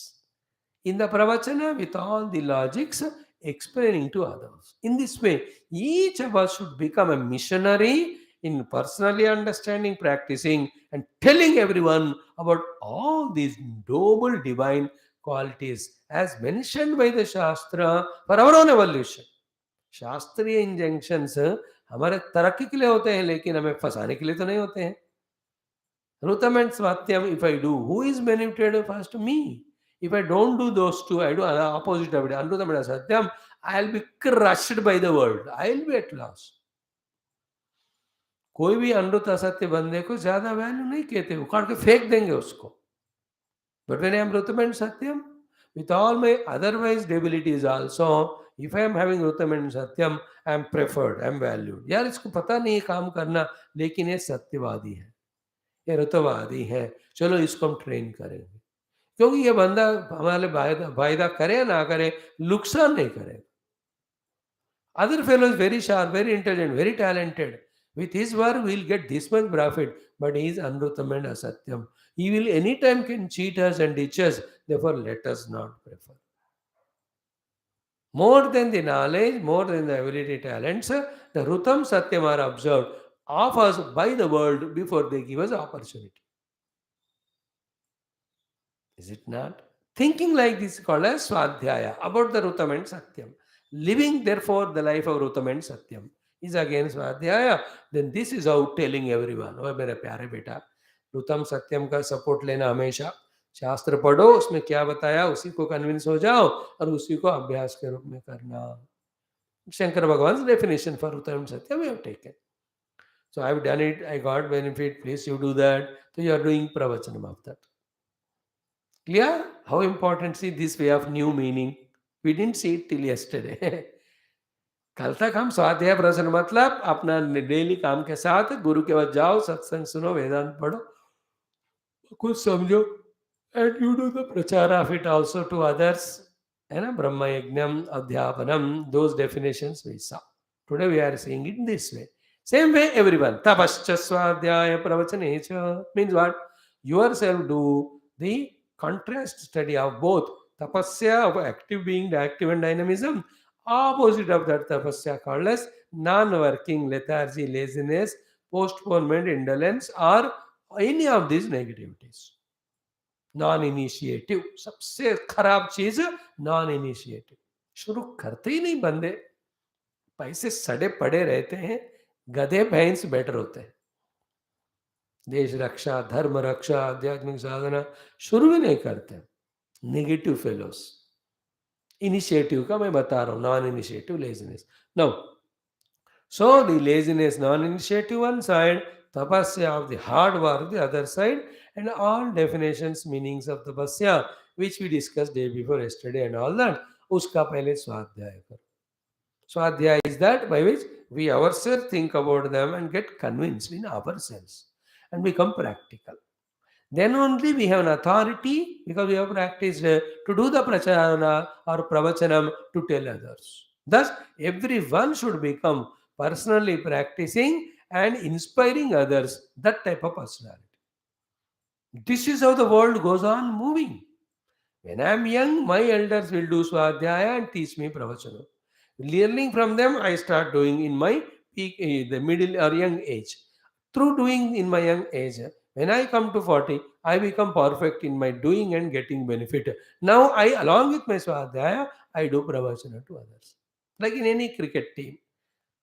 In the pravachan with all the logics, explaining to others. In this way, each of us should become a missionary in personally understanding, practicing, and telling everyone about all these noble divine qualities as mentioned by the Shastra for our own evolution. शास्त्रीय injunctions हमारे तरक्की के लिए होते हैं, लेकिन हमें फंसाने के लिए तो नहीं होते हैं. Ritam and satyam, if I do, who is benefited first? Me. If I don't do those two, I do opposite of it, anritam and satyam, I will be crushed by the world, I will be at loss. कोई भी अनृत असत्य बंदे को ज्यादा value नहीं कहते, उखाड़ के फेंक देंगे उसको. But when I am ritam and satyam, with all my otherwise debilities also, if I am having Rutam and Satyam, I am preferred, I am valued. यार इसको पता नहीं है काम करना, लेकिन ये सत्यवादी है, ये रुतवादी है, चलो इसको हम ट्रेन करेंगे, क्योंकि ये बंदा हमारे वायदा करे ना करे, नुकसान नहीं करे. Other fellow is very sharp, very intelligent, very talented. With his work, we will get this much profit, but he is Anrutam and Asatyam. He will anytime can cheat us and ditch us. Therefore, let us not prefer. More than the knowledge, more than the ability, talents, the Rutam Satyam are observed of us by the world before they give us opportunity. Is it not? Thinking like this is called as Swadhyaya, about the Rutam and Satyam. Living, therefore, the life of Rutam and Satyam is again Swadhyaya. Then this is how telling everyone, oh मेरे प्यारे बेटा, रुतम सत्यम का support लेना हमेशा. शास्त्र पढ़ो, उसमें क्या बताया उसी को कन्विंस हो जाओ और उसी को अभ्यास के रूप में करना. Shankar Bhagwan definition for ritam satyam we have taken. So I have done it, I got benefit, please you do that. So you are doing pravachanam of that. Clear? How important, see this way of new meaning. We didn't see it till yesterday. कल तक हम स्वाध्याय प्रवचन मतलब अपना daily काम के साथ गुरु के पास जाओ, सत्संग सुनो, वेदांत पढ़ो, कुछ समझो, and you do the प्रचार of it also to others. है ना, ब्रह्म यज्ञम अध्यापनम, those definitions we saw. Today we are seeing it this way. Same way everyone. Tapascha swadhyaya pravachane means what? Yourself do the contrast study of both. Tapasya of active being, the active and dynamism. Opposite of that tapasya called as non-working, lethargy, laziness, postponement, indolence, or any of these negativities. Non-initiative. सबसे खराब चीज non-initiative. शुरू करते ही नहीं बंदे, पैसे सड़े पड़े रहते हैं, गधे भैंस बेटर होते हैं. देश रक्षा, धर्म रक्षा, आध्यात्मिक साधना शुरू भी नहीं करते. Negative fellows. इनिशिएटिव का मैं बता रहा हूं, non initiative laziness. Now so the laziness, non initiative one side, tapasya of the hard work the other side, and all definitions, meanings of tapasya which we discussed day before yesterday and all that, uska pehle swadhyaya karo. Swadhyaya is that by which we ourselves think about them and get convinced in ourselves and become practical. Then only we have an authority, because we have practiced to do the pracharana or pravachanam to tell others. Thus, everyone should become personally practicing and inspiring others, that type of personality. This is how the world goes on moving. When I am young, my elders will do Swadhyaya and teach me Pravachana. Learning from them, I start doing in my peak, the middle or young age. Through doing in my young age, when I come to 40, I become perfect in my doing and getting benefit. Now, along with my Swadhyaya, I do Pravachana to others. Like in any cricket team.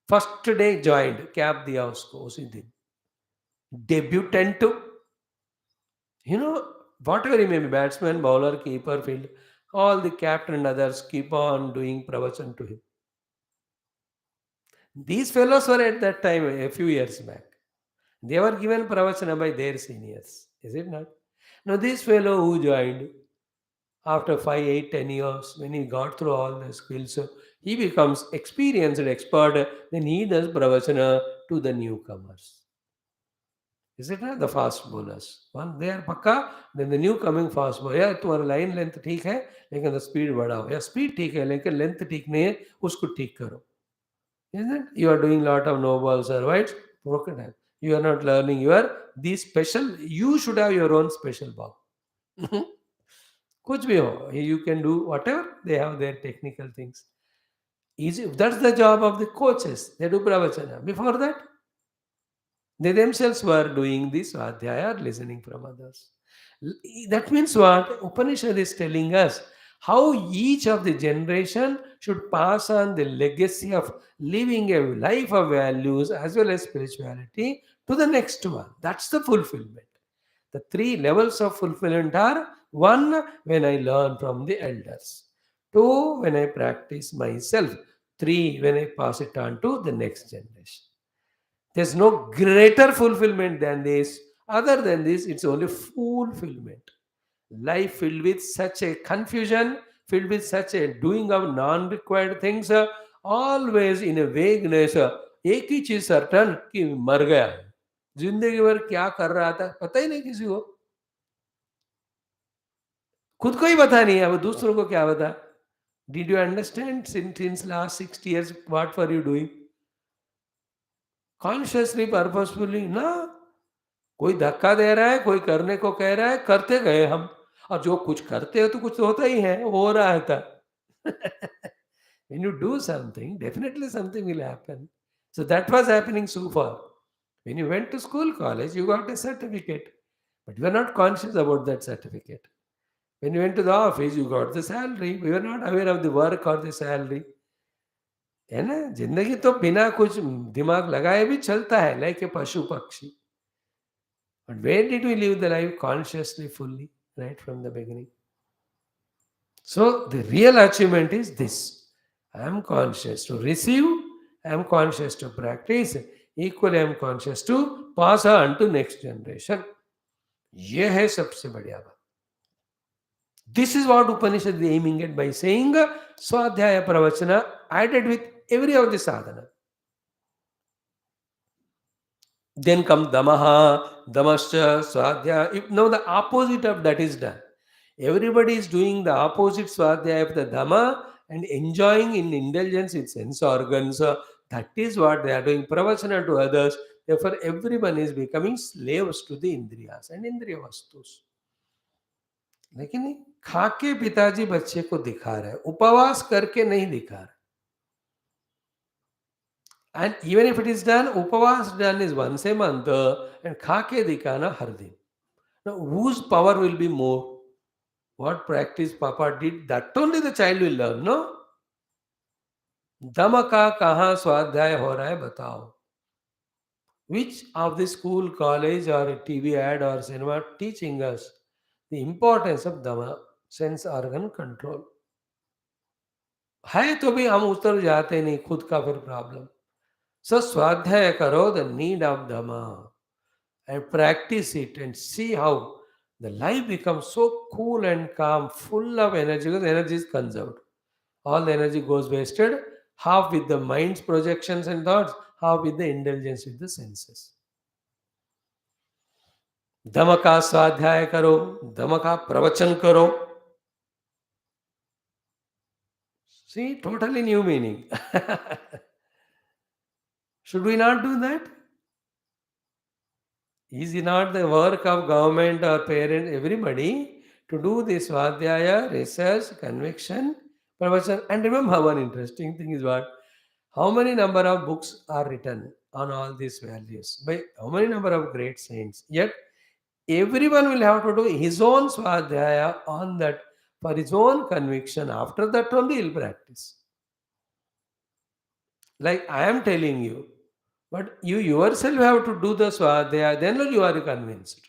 First day joined, cap दिया उसको उसी दिन. Debutant, whatever he may be, batsman, bowler, keeper, field, all the captain and others keep on doing pravachan to him. These fellows were at that time, a few years back. They were given pravachana by their seniors, is it not? Now, this fellow who joined after 5, 8, 10 years, when he got through all the skills, he becomes experienced and expert, then he does pravachana to the newcomers. Is it not the fast bowlers? One they are पक्का, then the new coming fast bowler, या तुम्हारा line length ठीक है लेकिन speed बढ़ाओ, या speed ठीक है लेकिन लेंथ ठीक नहीं है, उसको ठीक करो. Isn't it? You are doing lot of no balls or wides, broken hand. You are not learning your these special. You should have your own special ball. कुछ भी हो, you can do whatever. They have their technical things. Easy. That's the job of the coaches. They do pravachana. Before that, they themselves were doing this Svadhyaya, listening from others. That means what? Upanishad is telling us how each of the generation should pass on the legacy of living a life of values as well as spirituality to the next one. That's the fulfillment. The three levels of fulfillment are: one, when I learn from the elders; two, when I practice myself; three, when I pass it on to the next generation. There's no greater fulfillment than this. Other than this, it's only fulfillment. Life filled with such a confusion, filled with such a doing of non-required things, always in a vagueness. एक ही चीज certain कि मर गया. जिंदगी भर क्या कर रहा था पता ही नहीं किसी को. खुद को ही पता नहीं है, अब दूसरों को क्या बता. Did you understand since last 60 years what were you doing? Consciously, purposefully, ना. कोई धक्का दे रहा है, कोई करने को कह रहा है, करते गए हम. और जो कुछ करते हो तो कुछ तो होता ही है, हो रहा है था. When you do something, definitely something will happen. So that was happening so far. When you went to school, college, you got a certificate, but you were not conscious about that certificate. When you went to the office, you got the salary. We were not aware of the work or the salary. है ना, जिंदगी तो बिना कुछ दिमाग लगाए भी चलता है, लाइक ए पशु पक्षी. But where did we live the life consciously, fully, right from the beginning? So the real achievement is this. I am conscious to receive, I am conscious to practice, equally I am conscious to pass on to next generation. ये है सबसे बढ़िया बात. This is what Upanishad is aiming at by saying Swadhyaya Pravachana added with every of the sadhana. Then come Damaha, Damascha, Swadhyaya. Now the opposite of that is done. Everybody is doing the opposite Swadhyaya of the Dhamma and enjoying in indulgence with sense organs. That is what they are doing. Pravachana to others. Therefore, everyone is becoming slaves to the Indriyas and Indriya Vastus. लेकिन खा के पिताजी बच्चे को दिखा रहे, उपवास करके नहीं दिखा रहे. And even if it is done, upavas done is once a month and khake dikana har din. Now, whose power will be more? What practice Papa did, that only the child will learn, no? Dhamma ka kahan swadhyay ho raha hai, batao. Which of the school, college or TV ad or cinema teaching us the importance of Dhamma, sense organ control? है तो भी हम उतर जाते नहीं, खुद का फिर problem. So swadhyaya karo, the need of Dhamma, and practice it and see how the life becomes so cool and calm, full of energy, because energy is conserved. All the energy goes wasted, half with the mind's projections and thoughts, half with the indulgence with the senses. Dhamma ka swadhyaya karo, Dhamma ka pravachan karo. See, totally new meaning. Should we not do that? Is it not the work of government or parent, everybody, to do this Svadhyaya, research, conviction, pravachan? And remember, one interesting thing is what? How many number of books are written on all these values? By how many number of great saints? Yet, everyone will have to do his own Svadhyaya on that for his own conviction. After that only he'll practice. Like I am telling you, but you yourself have to do the Swadhyaya, then only you are convinced.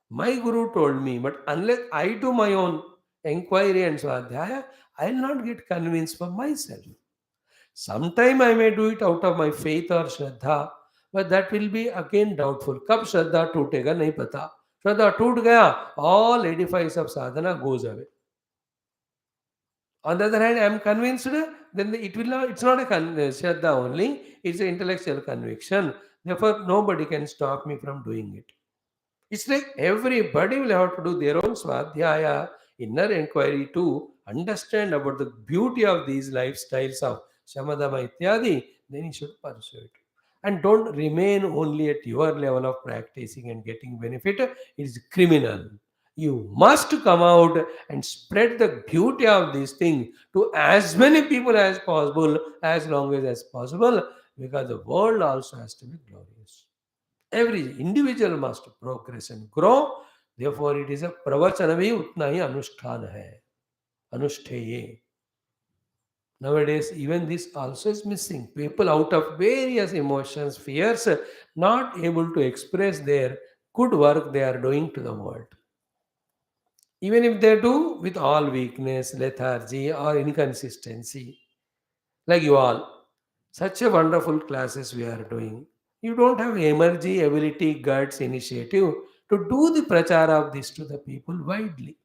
My Guru told me, but unless I do my own inquiry and Swadhyaya, I will not get convinced for myself. Sometime I may do it out of my faith or Shraddha, but that will be again doubtful. Kab Shraddha टूटेगा नहीं पता. Shraddha टूट गया, all edifice of sadhana goes away. On the other hand, I am convinced, then it will not, it's not a Shraddha only, it's an intellectual conviction. Therefore, nobody can stop me from doing it. It's like everybody will have to do their own Swadhyaya, inner inquiry to understand about the beauty of these lifestyles of Shamadama Ityadi, then you should pursue it. And don't remain only at your level of practicing and getting benefit. It is criminal. You must come out and spread the beauty of this thing to as many people as possible, as long as possible, because the world also has to be glorious. Every individual must progress and grow. Therefore, it is a pravachana bhi utna hi anushthan hai. Anushthaye. Nowadays, even this also is missing. People out of various emotions, fears, not able to express their good work they are doing to the world. Even if they do with all weakness, lethargy, or inconsistency, like you all, such a wonderful classes we are doing. You don't have energy, ability, guts, initiative to do the prachar of this to the people widely.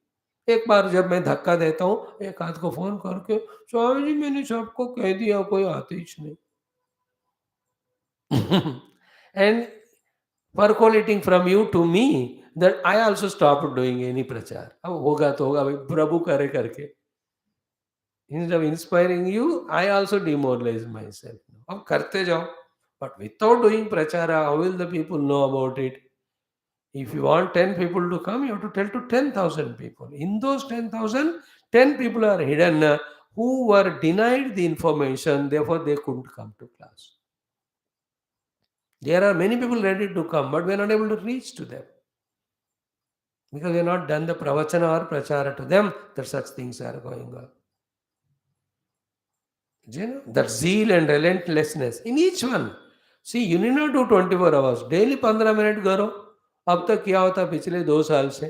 एक बार जब मैं धक्का देता हूँ एक आध को phone करके स्वामी जी मैंने सबको कह दिया कोई आते ही नहीं and percolating from you to me that I also stopped doing any prachar. अब होगा तो होगा भाई प्रभु करे करके. Instead of inspiring you, I also demoralize myself. अब करते जाओ. But without doing prachara, how will the people know about it? If you want 10 people to come, you have to tell to 10,000 people. In those 10,000, 10 people are hidden who were denied the information, therefore they couldn't come to class. There are many people ready to come, but we are not able to reach to them. Because we have not done the pravachana or prachara to them, that such things are going on. You know, that zeal and relentlessness in each one. See, you need not do 24 hours. Daily 15 minute करो. अब तक क्या होता पिछले 2 साल से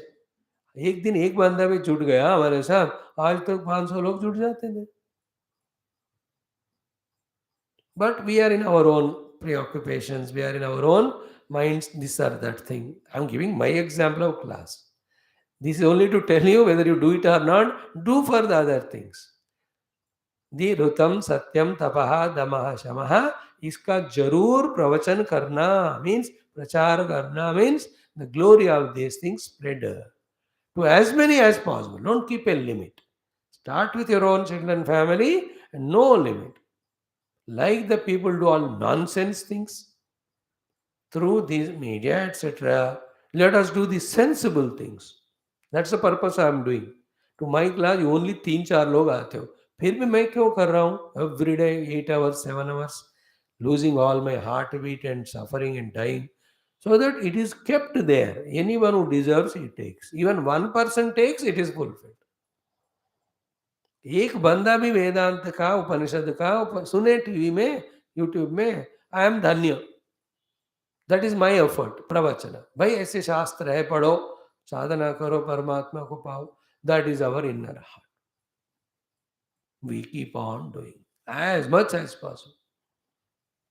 एक दिन एक बंदा भी जुट गया हमारे साथ आज तक 500 लोग जुट जाते थे but we are in our own preoccupations, we are in our own minds, this or that thing. I'm giving my example of class. This is only to tell you whether you do it or not, do for the other things. धीरुतम सत्यम तपह दमः शमः इसका जरूर प्रवचन करना means प्रचार करना means the glory of these things spread to as many as possible. Don't keep a limit. Start with your own children, family, and no limit. Like the people do all nonsense things through these media, etc. Let us do the sensible things. That's the purpose I am doing. To my class, only 3-4 लोग आते हो. फिर भी मैं क्यों कर रहा हूँ? Every day, 8 hours, 7 hours, losing all my heartbeat and suffering and dying. So that it is kept there. Anyone who deserves, it takes. Even one person takes, it is fulfilled. एक बंदा भी वेदांत का उपनिषद का सुने टीवी में YouTube में I am धन्य that is my effort प्रवचन भाई ऐसे शास्त्र है पढ़ो साधना करो परमात्मा को पाओ that is our inner heart we keep on doing as much as possible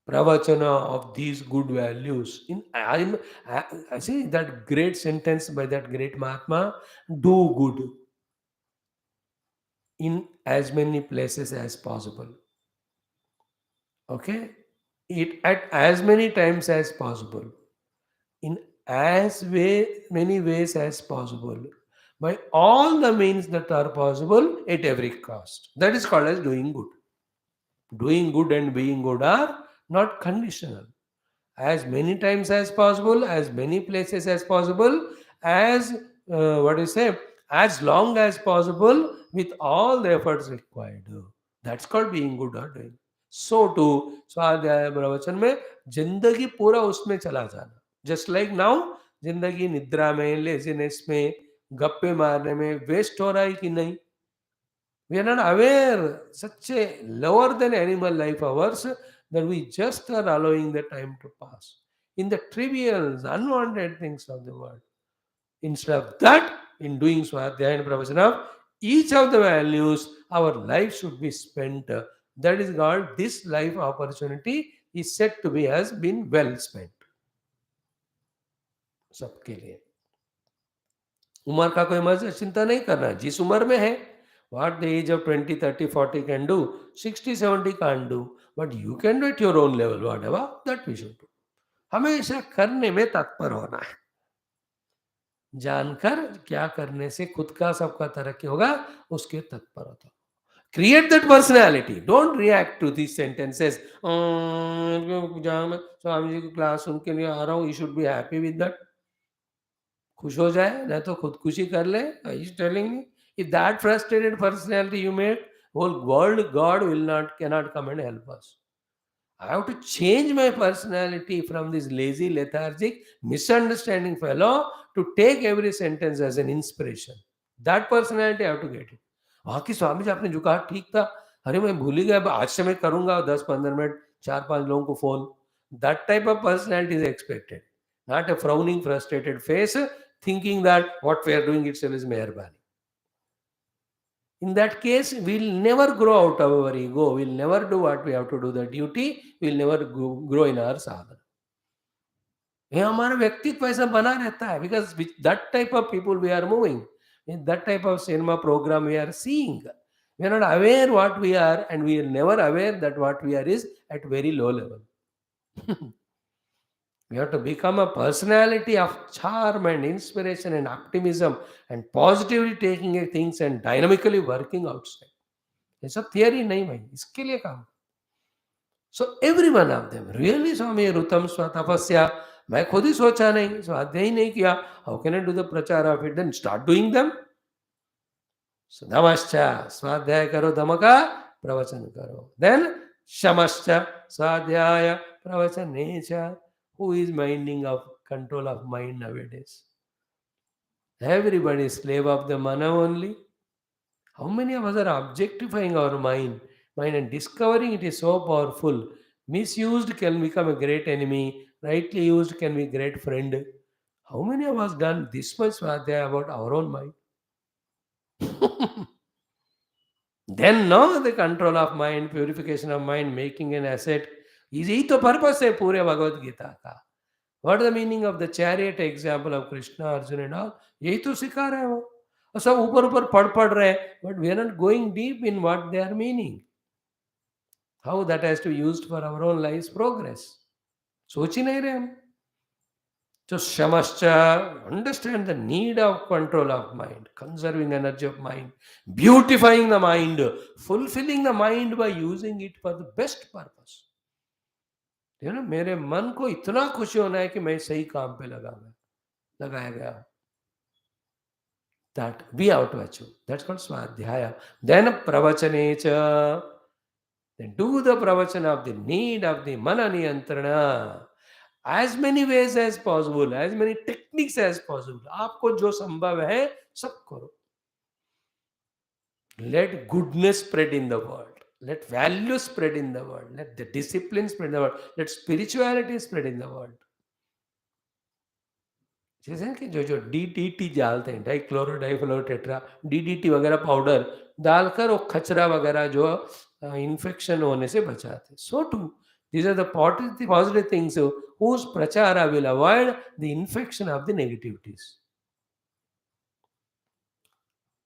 pravachana of these good values in I see that great sentence by that great Mahatma, do good in as many places as possible. Okay, it at as many times as possible, in many ways as possible, by all the means that are possible at every cost. That is called as doing good. Doing good and being good are not conditional. As many times as possible, as many places as possible, as what do you say, as long as possible, with all the efforts required. That's called being good or doing. So too स्वाध्याय प्रवचन में जिंदगी पूरा उसमें चला जाना. Just like now जिंदगी निद्रा में, लेजीनेस में, गप्पे मारने में वेस्ट हो रहा है कि नहीं. We are not aware, such a lower than animal life hours, that we just are allowing the time to pass in the trivial, unwanted things of the world. Instead of that, in doing Swadhyaya and Pravachana, each of the values, our life should be spent. That is called, this life opportunity is said to be has been well spent. सबके लिए उम्र का कोई मजा चिंता नहीं करना. जिस उम्र में है, what the age of 20, 30, 40 can do, 60, 70 can't do. But you can do at your own level, whatever, that we should do. हमेशा करने में तत्पर होना है. जानकर क्या करने से खुद का सबका तरक्की होगा, उसके तत्पर होता. Create that personality. Don't react to these sentences. जहाँ मैं स्वामी जी की क्लास सुन के लिए आ रहा हूँ, you should be happy with that. खुश हो जाए, नहीं तो खुदकुशी कर ले. He's telling me, if that frustrated personality you make, whole world, God will not, cannot come and help us. I have to change my personality from this lazy, lethargic, misunderstanding fellow to take every sentence as an inspiration. That personality I have to get it. वहाँ की स्वामी जी आपने जो कहा ठीक था, अरे मैं भूल ही गया, आज से मैं करूंगा 10-15 मिनट 4-5 लोगों को phone. That type of personality is expected, not a frowning, frustrated face, thinking that what we are doing itself is meherbani. In that case, we'll never grow out of our ego. We'll never do what we have to do, the duty. We'll never grow in our sadhana. ये हमारा व्यक्तित्व ऐसा बना रहता है, because with that type of people we are moving, in that type of cinema program we are seeing. We are not aware what we are, and we are never aware that what we are is at very low level. We have to become a personality of charm and inspiration and optimism and positively taking things and dynamically working outside. ये सब theory नहीं भाई, इसके लिए काम. So every one of them really swami ritam swatapasya. मैं खुद ही सोचा नहीं, स्वाध्याय ही नहीं किया, how can I do the prachar of it? Then start doing them. धमश्च स्वाध्याय करो, धम का प्रवचन करो. देन शमश्च स्वाध्याय प्रवचने च. Who is minding of control of mind nowadays? Everybody is slave of the mana only. How many of us are objectifying our mind and discovering it is so powerful? Misused can become a great enemy. Rightly used can be a great friend. How many of us done this much Swadhyaya about our own mind? Then no, the control of mind, purification of mind, making an asset. यही तो purpose है पूरे भगवद गीता का. What is the meaning of the chariot example of Krishna, Arjuna and all? यही तो सिखा रहे हैं वो. और सब ऊपर ऊपर पढ़ रहे हैं, but we are not going deep in what they are meaning. How that has to be used for our own life's progress. सोच ही नहीं रहे हम. So shamascha, understand the need of control of mind, conserving energy of mind, beautifying the mind, fulfilling the mind by using it for the best purpose. You know, मेरे मन को इतना खुशी होना है कि मैं सही काम पे लगाया गया. That we have to achieve. That's called swadhyaya. Then pravachane. Then do the pravachana of the need of the mana niyantrana. As many ways as possible, as many techniques as possible. आपको जो संभव है सब करो. Let goodness spread in the world. Let values spread in the world. Let the discipline spread in the world. Let spirituality spread in the world. जैसे कि जो DDT डालते हैं, डाइक्लोरोडाइफ्लोरोटेट्रा, DDT वगैरह पाउडर डालकर वो खचरा वगैरह जो इन्फेक्शन होने से बचाते. So too, these are the positive things whose prachara will avoid the infection of the negativities.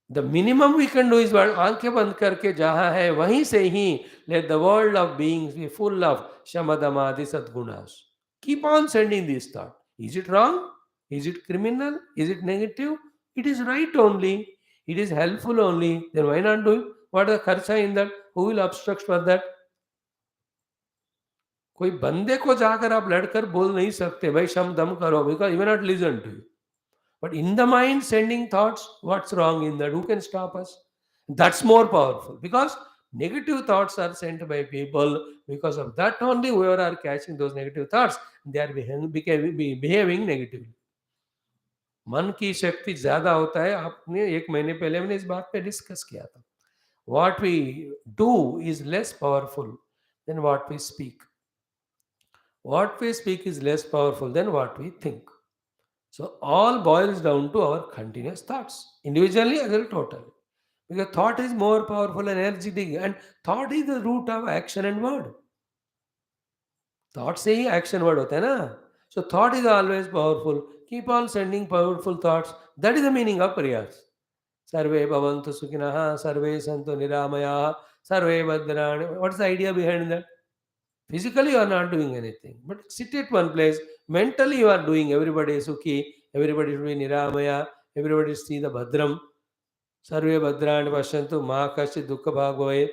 The minimum we can do is what आंखें बंद करके जहाँ है वहीं से ही let the world of beings be full of shamadamadi sadgunas. Keep on sending this thought. Is it wrong? Is it criminal? Is it negative? It is right only. It is helpful only. Then why not do it? What is the kharcha in that? Who will obstruct for that? कोई बंदे को जाकर आप लड़कर बोल नहीं सकते भाई शम दम करो, because you may not listen to you. But in the mind, sending thoughts, what's wrong in that? Who can stop us? That's more powerful because negative thoughts are sent by people. Because of that only, whoever are catching those negative thoughts, they are behaving negatively. मन की शक्ति ज्यादा होता है. आपने एक महीने पहले हमने इस बात पे डिस्कस किया था. What we do is less powerful than what we speak. What we speak is less powerful than what we think. So all boils down to our continuous thoughts, individually as well as totally. Because thought is more powerful and energetic, and thought is the root of action and word. Thought से ही action word होता है ना. So thought is always powerful. Keep on sending powerful thoughts. That is the meaning of prayers. Sarve bhavantu sukhinah, sarve santu niramayah, sarve bhadrani. What's the idea behind that? Physically, you are not doing anything, but sit at one place. Mentally, you are doing. Everybody is Sukhi, everybody should be Niramaya, everybody see the Bhadram. Sarve Bhadrani Pashyantu Ma Kashi Dukkha Bhagavai.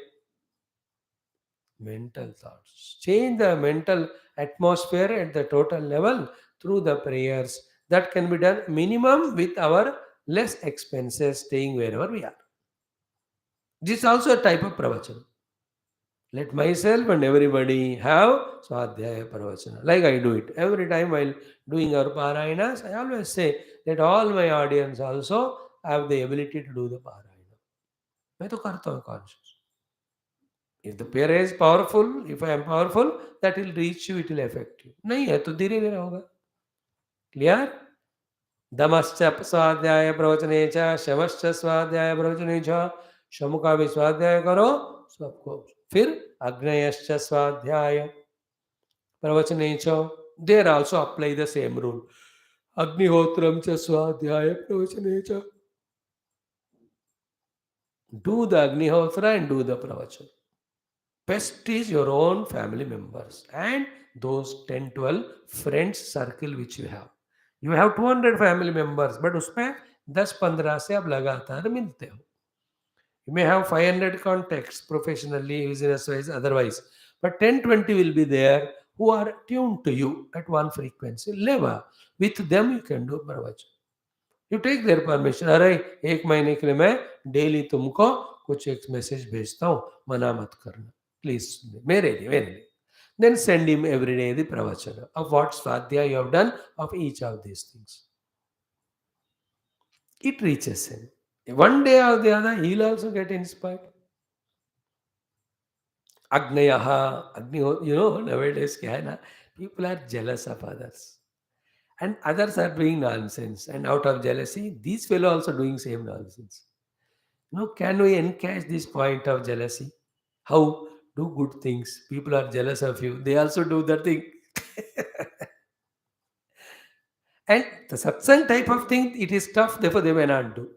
Mental thoughts. Change the mental atmosphere at the total level through the prayers. That can be done minimum with our less expenses staying wherever we are. This is also a type of pravachan. Let myself and everybody have Swadhyaya Pravachana. Like I do it. Every time while doing our Parayanas, I always say that all my audience also have the ability to do the Parayana. मैं तो करता हूँ conscious. If the prayer is powerful, if I am powerful, that will reach you, it will affect you. नहीं है तो धीरे धीरे होगा. Clear? दमश्च स्वाध्याय प्रवचने च शमश्च स्वाध्याय प्रवचने च शम का भी स्वाध्याय करो सबको. फिर अग्नयश्च स्वाध्याय प्रवचने च. There also apply the same rule. अग्निहोत्रम च स्वाध्याय प्रवचने च. Do the agnihotra and do the pravachan. Best is your own family members and those 10, 12 friends circle which you have. You have 200 family members, but उसमें 10-15 से आप लगातार मिलते हो. You may have 500 contacts professionally, business-wise, otherwise, but 10-20 will be there who are tuned to you at one frequency level. With them you can do pravachan. You take their permission. अरे एक महीने के लिए मैं डेली तुमको कुछ एक message भेजता हूँ, मना मत करना प्लीज, मेरे लिए. Then send him every day the pravachana of what swadhyaya you have done of each of these things. It reaches him. One day or the other, he will also get inspired. Agnayaha, nowadays क्या है ना, people are jealous of others. And others are doing nonsense. And out of jealousy, these fellow also doing same nonsense. Can we encash this point of jealousy? How? Do good things. People are jealous of you. They also do that thing. And the satsang type of thing, it is tough, therefore they may not do.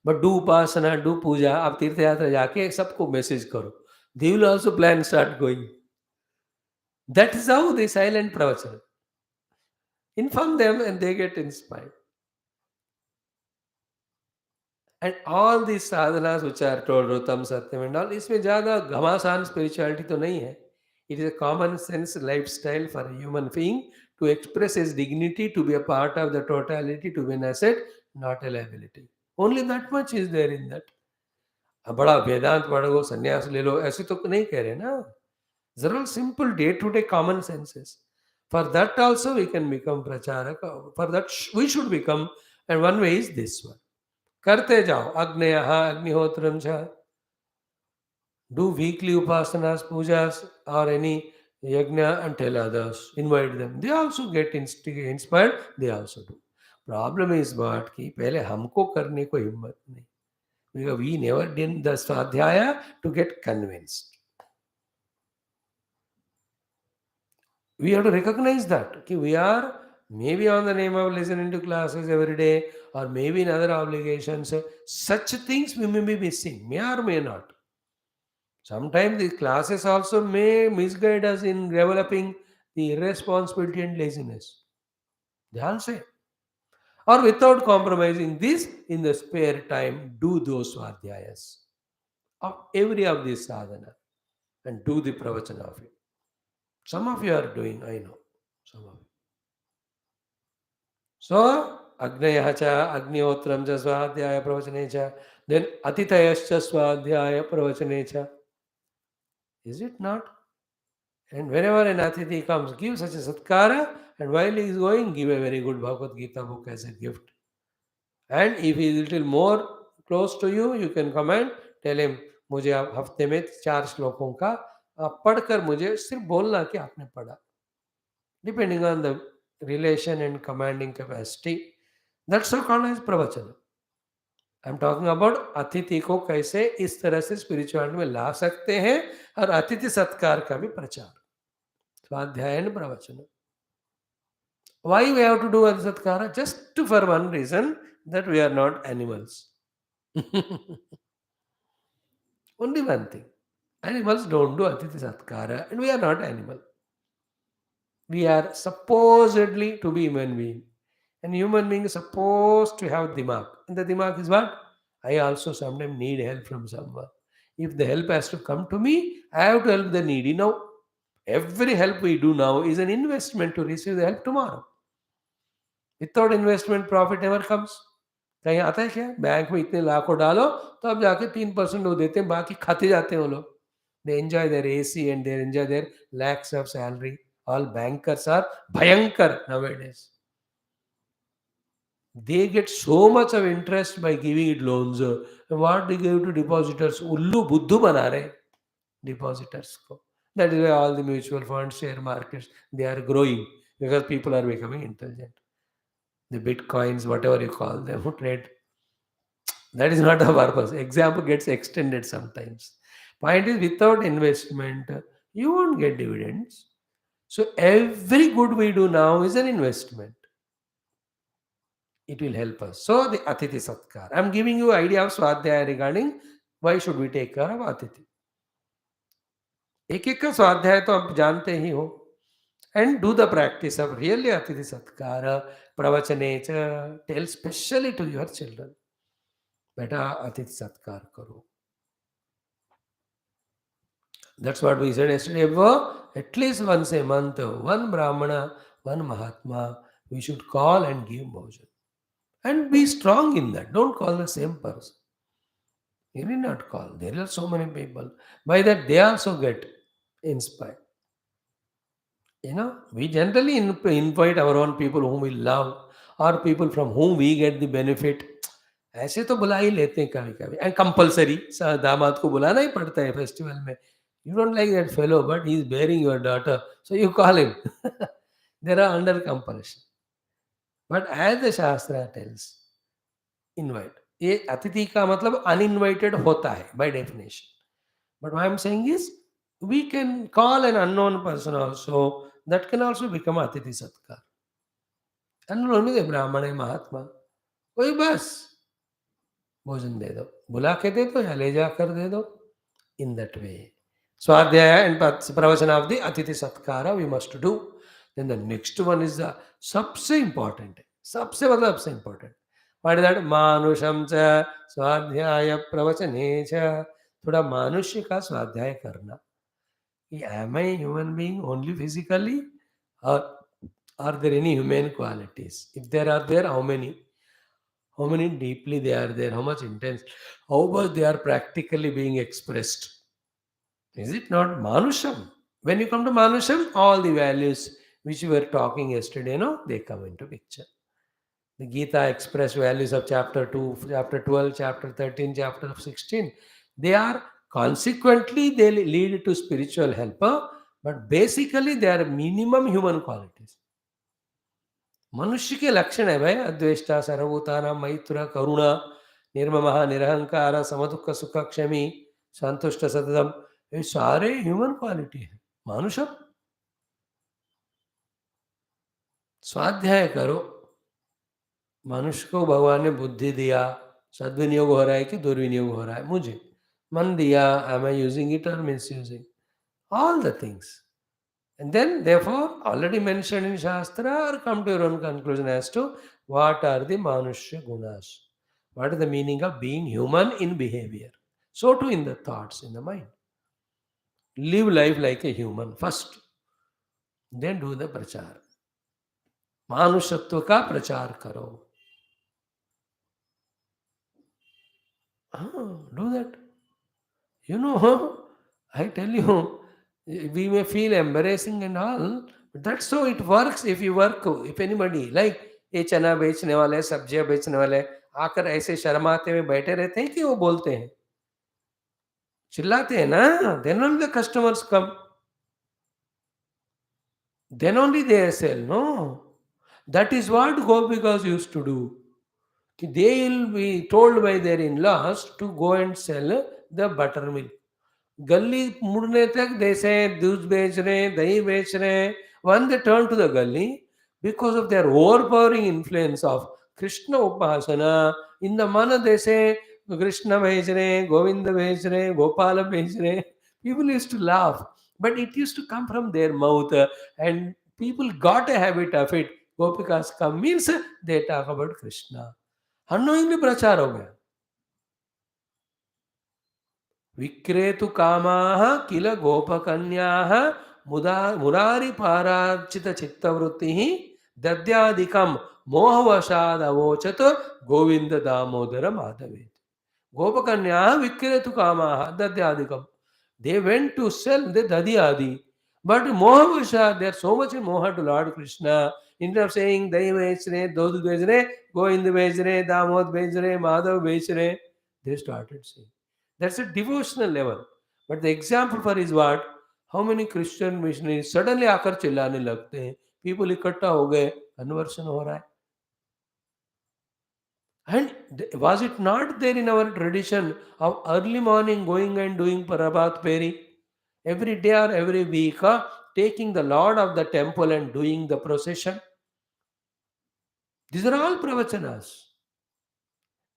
But do upasana, do puja, आप तीर्थ यात्रा जाके सबको message करो. They will also plan, start going. That is how the silent pravachana. Inform them and they get inspired. And all these sadhanas which are told, Rutam, Satyam and all, इसमें ज़्यादा घमासान spirituality तो नहीं है. It is a common sense lifestyle for a human being to express his dignity, to be a part of the totality, to be an asset, not a liability. Only that much is there in that. अब बड़ा वेदांत पढ़ो, संन्यास ले लो, ऐसे तो नहीं कह रहे ना. Zero simple day-to-day common senses. For that also we can become pracharaka. For that we should become, and one way is this one. करते जाओ. अग्नयः अग्निहोत्रम च. Do weekly upasanas, pujas, or any yajna and tell others. Invite them. They also get inspired. They also do. Problem is what कि पहले हमको करने को हिम्मत नहीं. Because we never did the swadhyaya to get convinced. We have to recognize that we are maybe on the name of listening to classes every day, or maybe in other obligations. Such things we may be missing, may or may not. Sometimes the classes also may misguide us in developing the irresponsibility and laziness. They all say. Or without compromising this, in the spare time, do those swadhyayas of every of these sadhana and do the pravachana of it. Some of you are doing, I know. Some of you. So, Agnayaha cha, Agnihotram cha, Swadhyaya pravachane cha, then Atitayascha Swadhyaya pravachane cha. Is it not? And whenever an Atiti comes, give such a Satkara, and while he is going, give a very good Bhagavad Gita book as a gift. And if he is little more close to you, you can come and tell him, मुझे आप हफ्ते में 4 श्लोकों का आप पढ़कर मुझे सिर्फ बोलना कि आपने पढ़ा. Depending on the relation and commanding capacity, that's so called as pravachana. I am talking about अतिथि को कैसे इस तरह से स्पिरिचुअलिटी में ला सकते हैं और अतिथि सत्कार का भी प्रचार. स्वाध्याय and pravachana. Why we have to do अतिथि सत्कार? Just for one reason, that we are not animals. Only one thing. Animals don't do Atiti Satkara, and we are not animal. We are supposedly to be human being. And human being is supposed to have dimag. And the dimag is what? I also sometimes need help from someone. If the help has to come to me, I have to help the needy. Now, every help we do now is an investment to receive the help tomorrow. Without investment, profit never comes. कहीं आता है क्या? Bank में इतने लाखों डालो तो अब जाके 3% वो देते हैं, बाकी खाते जाते हैं वो लोग. They enjoy their AC and they enjoy their lakhs of salary. All bankers are bhayankar nowadays. They get so much of interest by giving it loans. What they give to depositors? Ullu buddhu bana rahe depositors ko. That is why all the mutual funds, share markets, they are growing because people are becoming intelligent. The bitcoins, whatever you call them, who trade. That is not the purpose. Example gets extended sometimes. Point is, without investment, you won't get dividends. So every good we do now is an investment. It will help us. So the Atiti Satkar. I am giving you idea of Swadhyaya regarding why should we take care of Atiti. एक एक का स्वाध्याय तो आप जानते ही हो. And do the practice of really Atiti Satkara, Pravachane, tell specially to your children. Beta Atiti Satkar karo. That's what we said yesterday. At least once a month, one Brahmana, one Mahatma, we should call and give bhojan. And be strong in that. Don't call the same person. You need not call. There are so many people. By that, they also get inspired. We generally invite our own people whom we love or people from whom we get the benefit. ऐसे तो बुला ही लेते हैं कभी कभी and compulsory दामाद को बुलाना ही पड़ता है फेस्टिवल में. You don't like that fellow, but he is bearing your daughter, so you call him. They are under compulsion. But as the Shastra tells, invite. ये अतिथि का मतलब uninvited होता है by definition. But what I am saying is, we can call an unknown person also. That can also become अतिथि सत्कार. Unknown means ब्राह्मण है, महात्मा, कोई बस भोजन दे दो, बुला के दे दो या ले जाकर दे दो. In that way. Swadhyaya and pravachana of the Atiti Satkara we must do. Then the next one is the सबसे important. सबसे मतलब सबसे important. What is that? Manusham cha Swadhyaya pravachane cha. थोड़ा मानुष्य का स्वाध्याय करना. Am I a human being only physically? Or are there any human qualities? If there are there, how many? How many deeply they are there? How much intense? How much they are practically being expressed? Is it not Manusham? When you come to Manusham, all the values which we were talking yesterday, they come into picture. The Gita express values of chapter 2, chapter 12, chapter 13, chapter 16. They are consequently, they lead to spiritual help, but basically they are minimum human qualities. मनुष्य के लक्षण है भाई, अद्वेष्टा, सर्वभूतानां मैत्र, करुणा, निर्ममः, निरहंकार, समदुःख सुख क्षमी, संतुष्ट सततम. ये सारे ह्यूमन क्वालिटी है. मानुषम. स्वाध्याय करो. मनुष्य को भगवान ने बुद्धि दिया, सद्विनियोग हो रहा है कि दुर्विनियोग हो रहा है. मुझे मन दिया, am I using it or misusing? All the things. And then, therefore, already mentioned in Shastra, or come to your own conclusion as to what are the Manushya Gunas. What is the meaning of being human in behavior? So too in the thoughts, in the mind. Live life like a human first. Then do the prachar, मानुषत्व का प्रचार करो. Do that. You know, I tell you, we may feel embarrassing and all, but that's how it works if you work. If anybody, like ये चना बेचने वाले, सब्जियां बेचने वाले आकर ऐसे शर्माते हुए बैठे रहते हैं कि वो बोलते हैं, चिल्लाते हैं ना, then only the customers come, then only they sell. No, that is what Gopikas used to do. They will be told by their in-laws to go and sell the buttermilk. गली मुड़ने तक जैसे दूध बेच रहे हैं, दही बेच रहे हैं. When they turn to the gully, because of their overpowering influence of Krishna Upasana, in the mana they say Krishna बेच रहे हैं, गोविंद बेच रहे हैं, गोपाल बेच रहे हैं. People used to laugh, but it used to come from their mouth, and people got a habit of it. Gopikas come means they talk about Krishna. Unknowingly प्रचार हो गया. विक्रेतु कामाः किल गोपकन्याः मुरारिपारार्चित चित्तवृत्तिः दद्यादिकं मोहवशादवोचत Govind Damodar माधवेति. गोपकन्याः विक्रेतु कामाः दद्यादिकं. They went to sell the dadyadi. But mohavasha, they are so much in moha to Lord Krishna. Instead of saying Dahi Vechre, Dodh Vechre, Govind Vechre, Damod Vechre, Madhav Vechre, they started saying. That's a devotional level. But the example for is what? How many Christian missionaries suddenly आकर चिल्लाने लगते हैं, people इकट्ठा हो गए, conversion हो रहा है. And was it not there in our tradition of early morning going and doing Prabhat Peri? Every day or every week, taking the Lord of the temple and doing the procession? These are all pravachanas.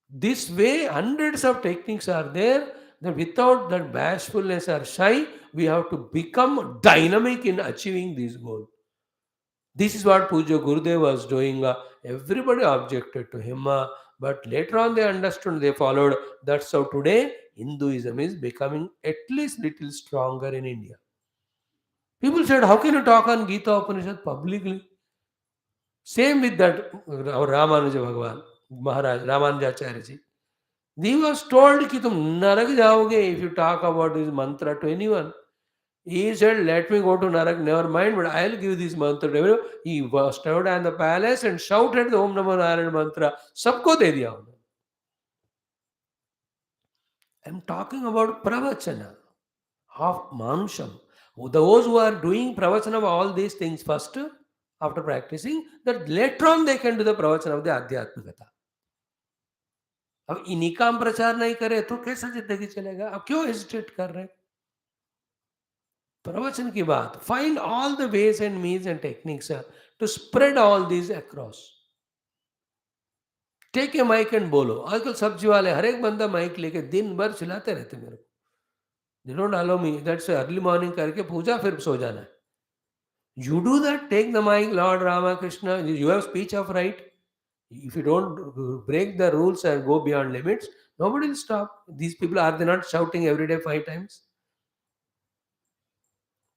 This way, hundreds of techniques are there that without that bashfulness or shy, we have to become dynamic in achieving this goal. This is what Puja Gurudev was doing. Everybody objected to him, but later on they understood, they followed. That's how today Hinduism is becoming at least little stronger in India. People said, how can you talk on Gita Upanishad publicly? Same with that our Ramanuja Bhagavan, Maharaj, Ramanujacharya ji. He was told कि तुम नरक जाओगे if you talk about this mantra to anyone. He said, let me go to Narak, never mind, but I'll give this mantra to everyone. He was stood in the palace and shouted the Om Namo Narayana mantra. Sabko de diya unhone. I'm talking about pravachana of manusham. Those who are doing pravachana of all these things first, after practicing, that later on they can do the pravachana of the adhyatmikata. अब इन्हीं का हम प्रचार नहीं करें तो कैसा जिंदगी चलेगा? अब क्यों हेजिटेट कर रहे हैं? प्रवचन की बात, find all the ways and means and techniques to spread all these across. Take a mic and बोलो. आजकल सब्जी वाले हर एक बंदा माइक लेके दिन भर चिल्लाते रहते मेरे को. They don't allow me. That's early morning करके पूजा फिर सो जाना है. You do that, take the mic, Lord Ramakrishna, you have speech of right. If you don't break the rules and go beyond limits, nobody will stop. These people, are they not shouting every day 5 times?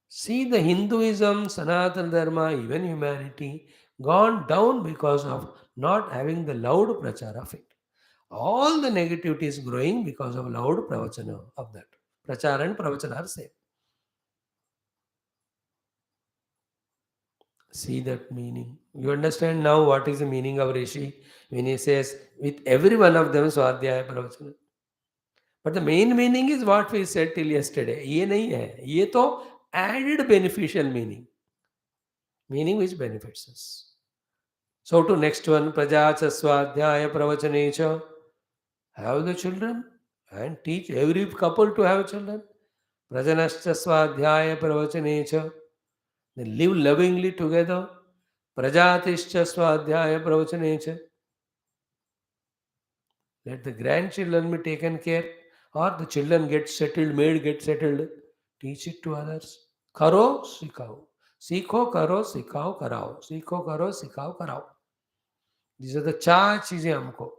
See the Hinduism, Sanatana Dharma, even humanity, gone down because of not having the loud prachar of it. All the negativity is growing because of loud pravachana of that. Prachar and pravachana are same. See that meaning. You understand now what is the meaning of Rishi when he says with every one of them Swadhyaya Pravachana. But the main meaning is what we said till yesterday. ये नहीं है. ये तो added beneficial meaning. Meaning which benefits us. So to next one, Prajacha Swadhyaya Pravachane. Have the children and teach every couple to have children. Prajanascha Swadhyaya Pravachane. They live lovingly together. Prajatischa Swadhyaya Pravachane. Let the grandchildren be taken care, or the children get settled, maid get settled. Teach it to others. Karo, sikao. Sikho, karo, sikao, karao. Sikho, karo, sikao, karao. These are the चार चीजें हमको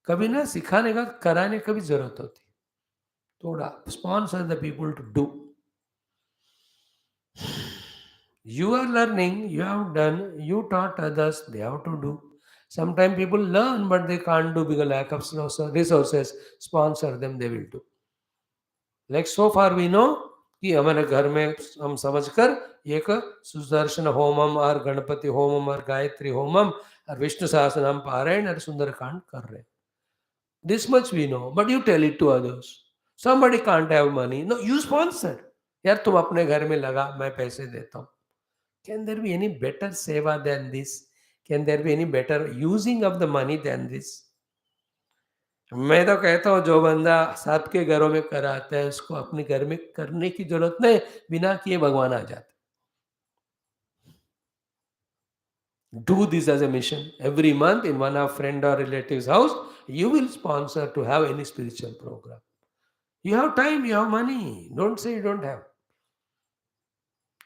कभी ना सिखाने का कराने का भी जरूरत होती. थोड़ा sponsor the people to do. You are learning, you have done, you taught others, they have to do. Sometimes people learn but they can't do because lack of resources. Sponsor them, they will do. Like so far we know कि हमारे घर में हम समझकर एक Sudarshan Homan और Ganpati Homan और Gayatri Homan और विष्णु सहस्रनाम पारायण और सुंदरकांड कर रहे हैं. This much we know, but you tell it to others. Somebody can't have money. No, you sponsor. यार तुम अपने घर में लगा, मैं पैसे देता हूँ. Can there be any better seva than this? Can there be any better using of the money than this? मैं तो कहता हूँ जो बंदा सबके घरों में कराता है उसको अपने घर में करने की जरूरत नहीं, बिना किए भगवान आ जाते. Do this as a mission. Every month in one of friend or relative's house, you will sponsor to have any spiritual program. You have time, you have money. Don't say you don't have.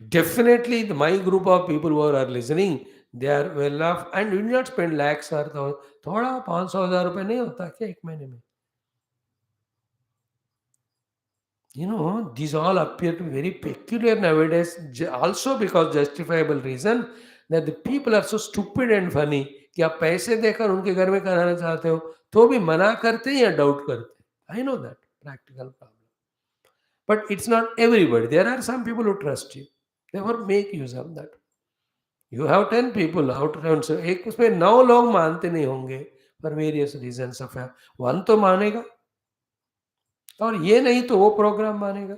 Definitely, my group of people who are listening, they are well off and will not spend lakhs or थोड़ा 500,000 रुपए नहीं होता क्या एक महीने में? You know, these all appear to be very peculiar nowadays, also because justifiable reason that the people are so stupid and funny कि आप पैसे देकर उनके घर में कराना चाहते हो तो भी मना करते हैं या डाउट करते हैं. I know that practical problem. But it's not everybody. There are some people who trust you. Therefore, make use of that. You have 10 people out around, so एक उसमें 9 लोग मानते नहीं होंगे for various reasons of one तो मानेगा और ये नहीं तो वो प्रोग्राम मानेगा.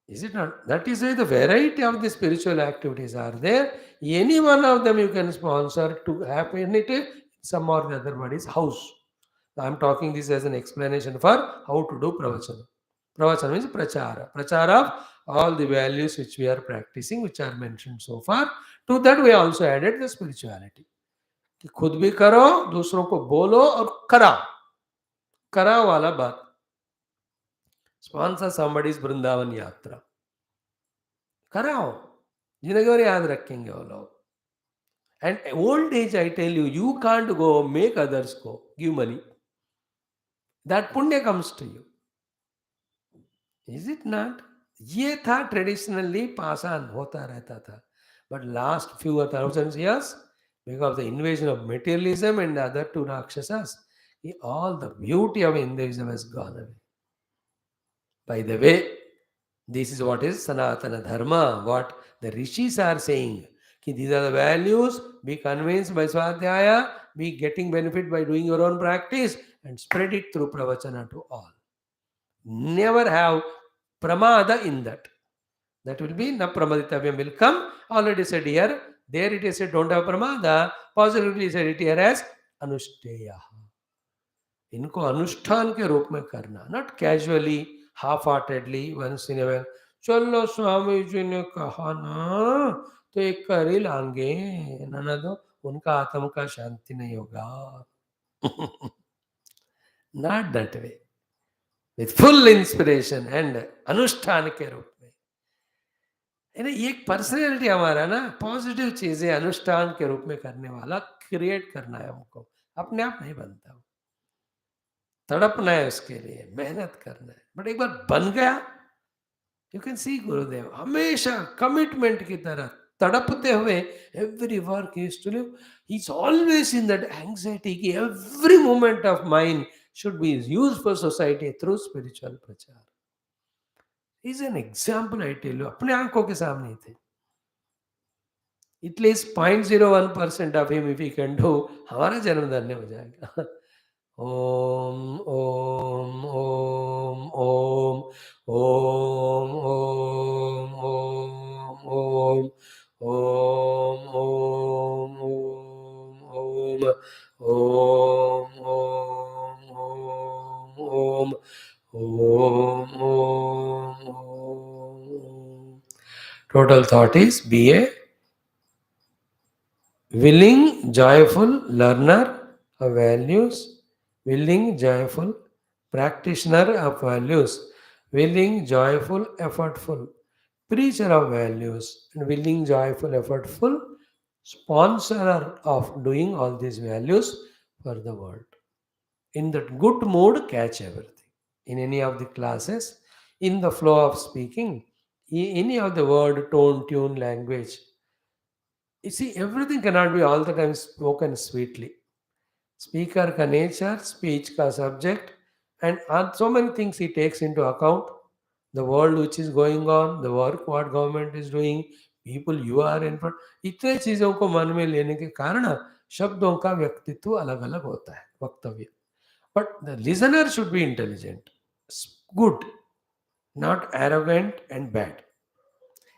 Is it not? That is why the variety of the spiritual activities are there. Any one of them you can sponsor to happen it some or the other body's house. I am talking this as an explanation for how to do pravachana. Pravachana means prachara. Prachara of all the values which we are practicing, which are mentioned so far. To that we also added the spirituality. कि खुद भी करो, दूसरों को बोलो और कराओ. कराओ वाला बात. Sponsor somebody's Vrindavan Yatra. कराओ. जिंदगी भर याद रखेंगे वो लोग. And old age, I tell you, you can't go make others go. Give money. That punya comes to you. Is it not? ये था ट्रेडिशनली पास ऑन होता रहता था. But last few thousands years, because of the invasion of materialism and the other two rakshasas, all the beauty of Hinduism has gone away. By the way, this is what is Sanatana Dharma, what the rishis are saying. These are the values, be convinced by Swadhyaya, be getting benefit by doing your own practice and spread it through pravachana to all. Never have pramada in that. That will be na pramaditavyam will come. Already said here. There it is said don't have pramada. Positively said it here as anushtheya. इनको अनुष्ठान के रूप में करना, not casually half heartedly once in a चलो स्वामी जी ने कहा ना तो एक कर ही लाएंगे ना दो उनका आत्म का शांति नहीं होगा. Not that way with full inspiration and अनुष्ठान के रूप में. एक पर्सनैलिटी हमारा ना पॉजिटिव चीजें अनुष्ठान के रूप में करने वाला क्रिएट करना है हमको. अपने आप नहीं बनता. तड़पना है उसके लिए, मेहनत करना है. बट एक बार बन गया, यू कैन सी गुरुदेव हमेशा कमिटमेंट की तरह तड़पते हुए every work is to live. He is always in that anxiety की every moment of mind should be used for society through spiritual prachar. Is an example I tell you. अपने आंखों के सामने थे. At least 0.01% of him if you can do, हमारा जन्म धन्य हो जाएगा. Om Om Om Om Om Om Om Om Om Om Om Om Om Om Om. Total thought is be a willing, joyful learner of values, willing, joyful practitioner of values, willing, joyful, effortful preacher of values, and willing, joyful, effortful sponsor of doing all these values for the world. In that good mood, catch everything. In any of the classes, in the flow of speaking, Any of the word, tone, tune, language. You see, everything cannot be all the time spoken sweetly. Speaker ka nature, speech ka subject, and so many things he takes into account. The world which is going on, the work what government is doing, people you are in front. इतने चीज़ों को मन में लेने के कारण शब्दों का व्यक्तित्व अलग अलग होता है वक्तव्य. But the listener should be intelligent, good, not arrogant and bad.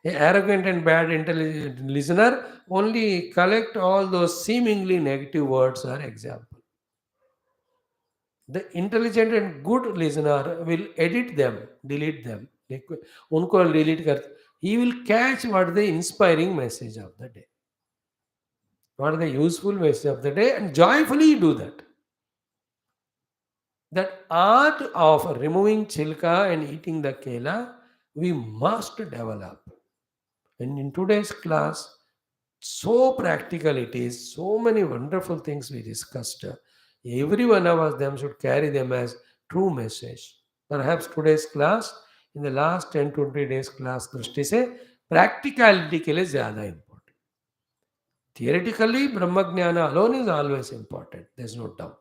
A arrogant and bad intelligent listener only collect all those seemingly negative words or example. The intelligent and good listener will edit them, delete them. Like, उनको delete कर, he will catch what the inspiring message of the day, what the useful message of the day, and joyfully do that. That art of removing chilka and eating the kela, we must develop. And in today's class, so practical it is, so many wonderful things we discussed. Every one of us them should carry them as true message. Perhaps today's class, in the last 10-20 days class दृष्टि से practicality के लिए ज़्यादा important. Theoretically, Brahmajnana alone is always important. There's no doubt.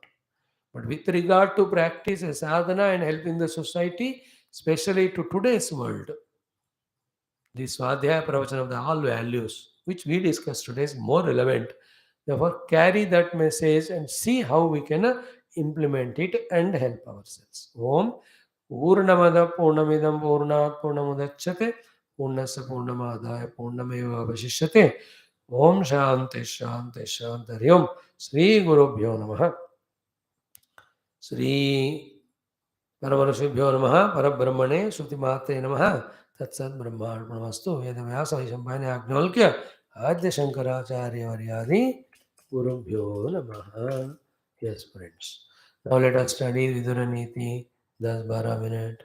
But with regard to practice, sadhana and helping the society, especially to today's world, the Swadhyaya Pravachan of the all values, which we discussed today, is more relevant. Therefore, carry that message and see how we can implement it and help ourselves. Om Purnamada Purnamidam Purnat Purnamudachyate Purnasya Purnamadaya Purnameva Vashishyate Om Shanti Shanti Shanti Hari Om Sri Guru Bhyo Namaha Sri परमर्षिभ्यो नमः परब्रह्मणे श्रुतिमात्रे नमः तत्सत् ब्रह्मार्पणमस्तु वेदव्यास वैशंपायन याज्ञवल्क्य आद्य शंकराचार्य वर्यादि गुरुभ्यो नमः. Yes, friends. Now let us study Vidura Niti 10-12 minutes.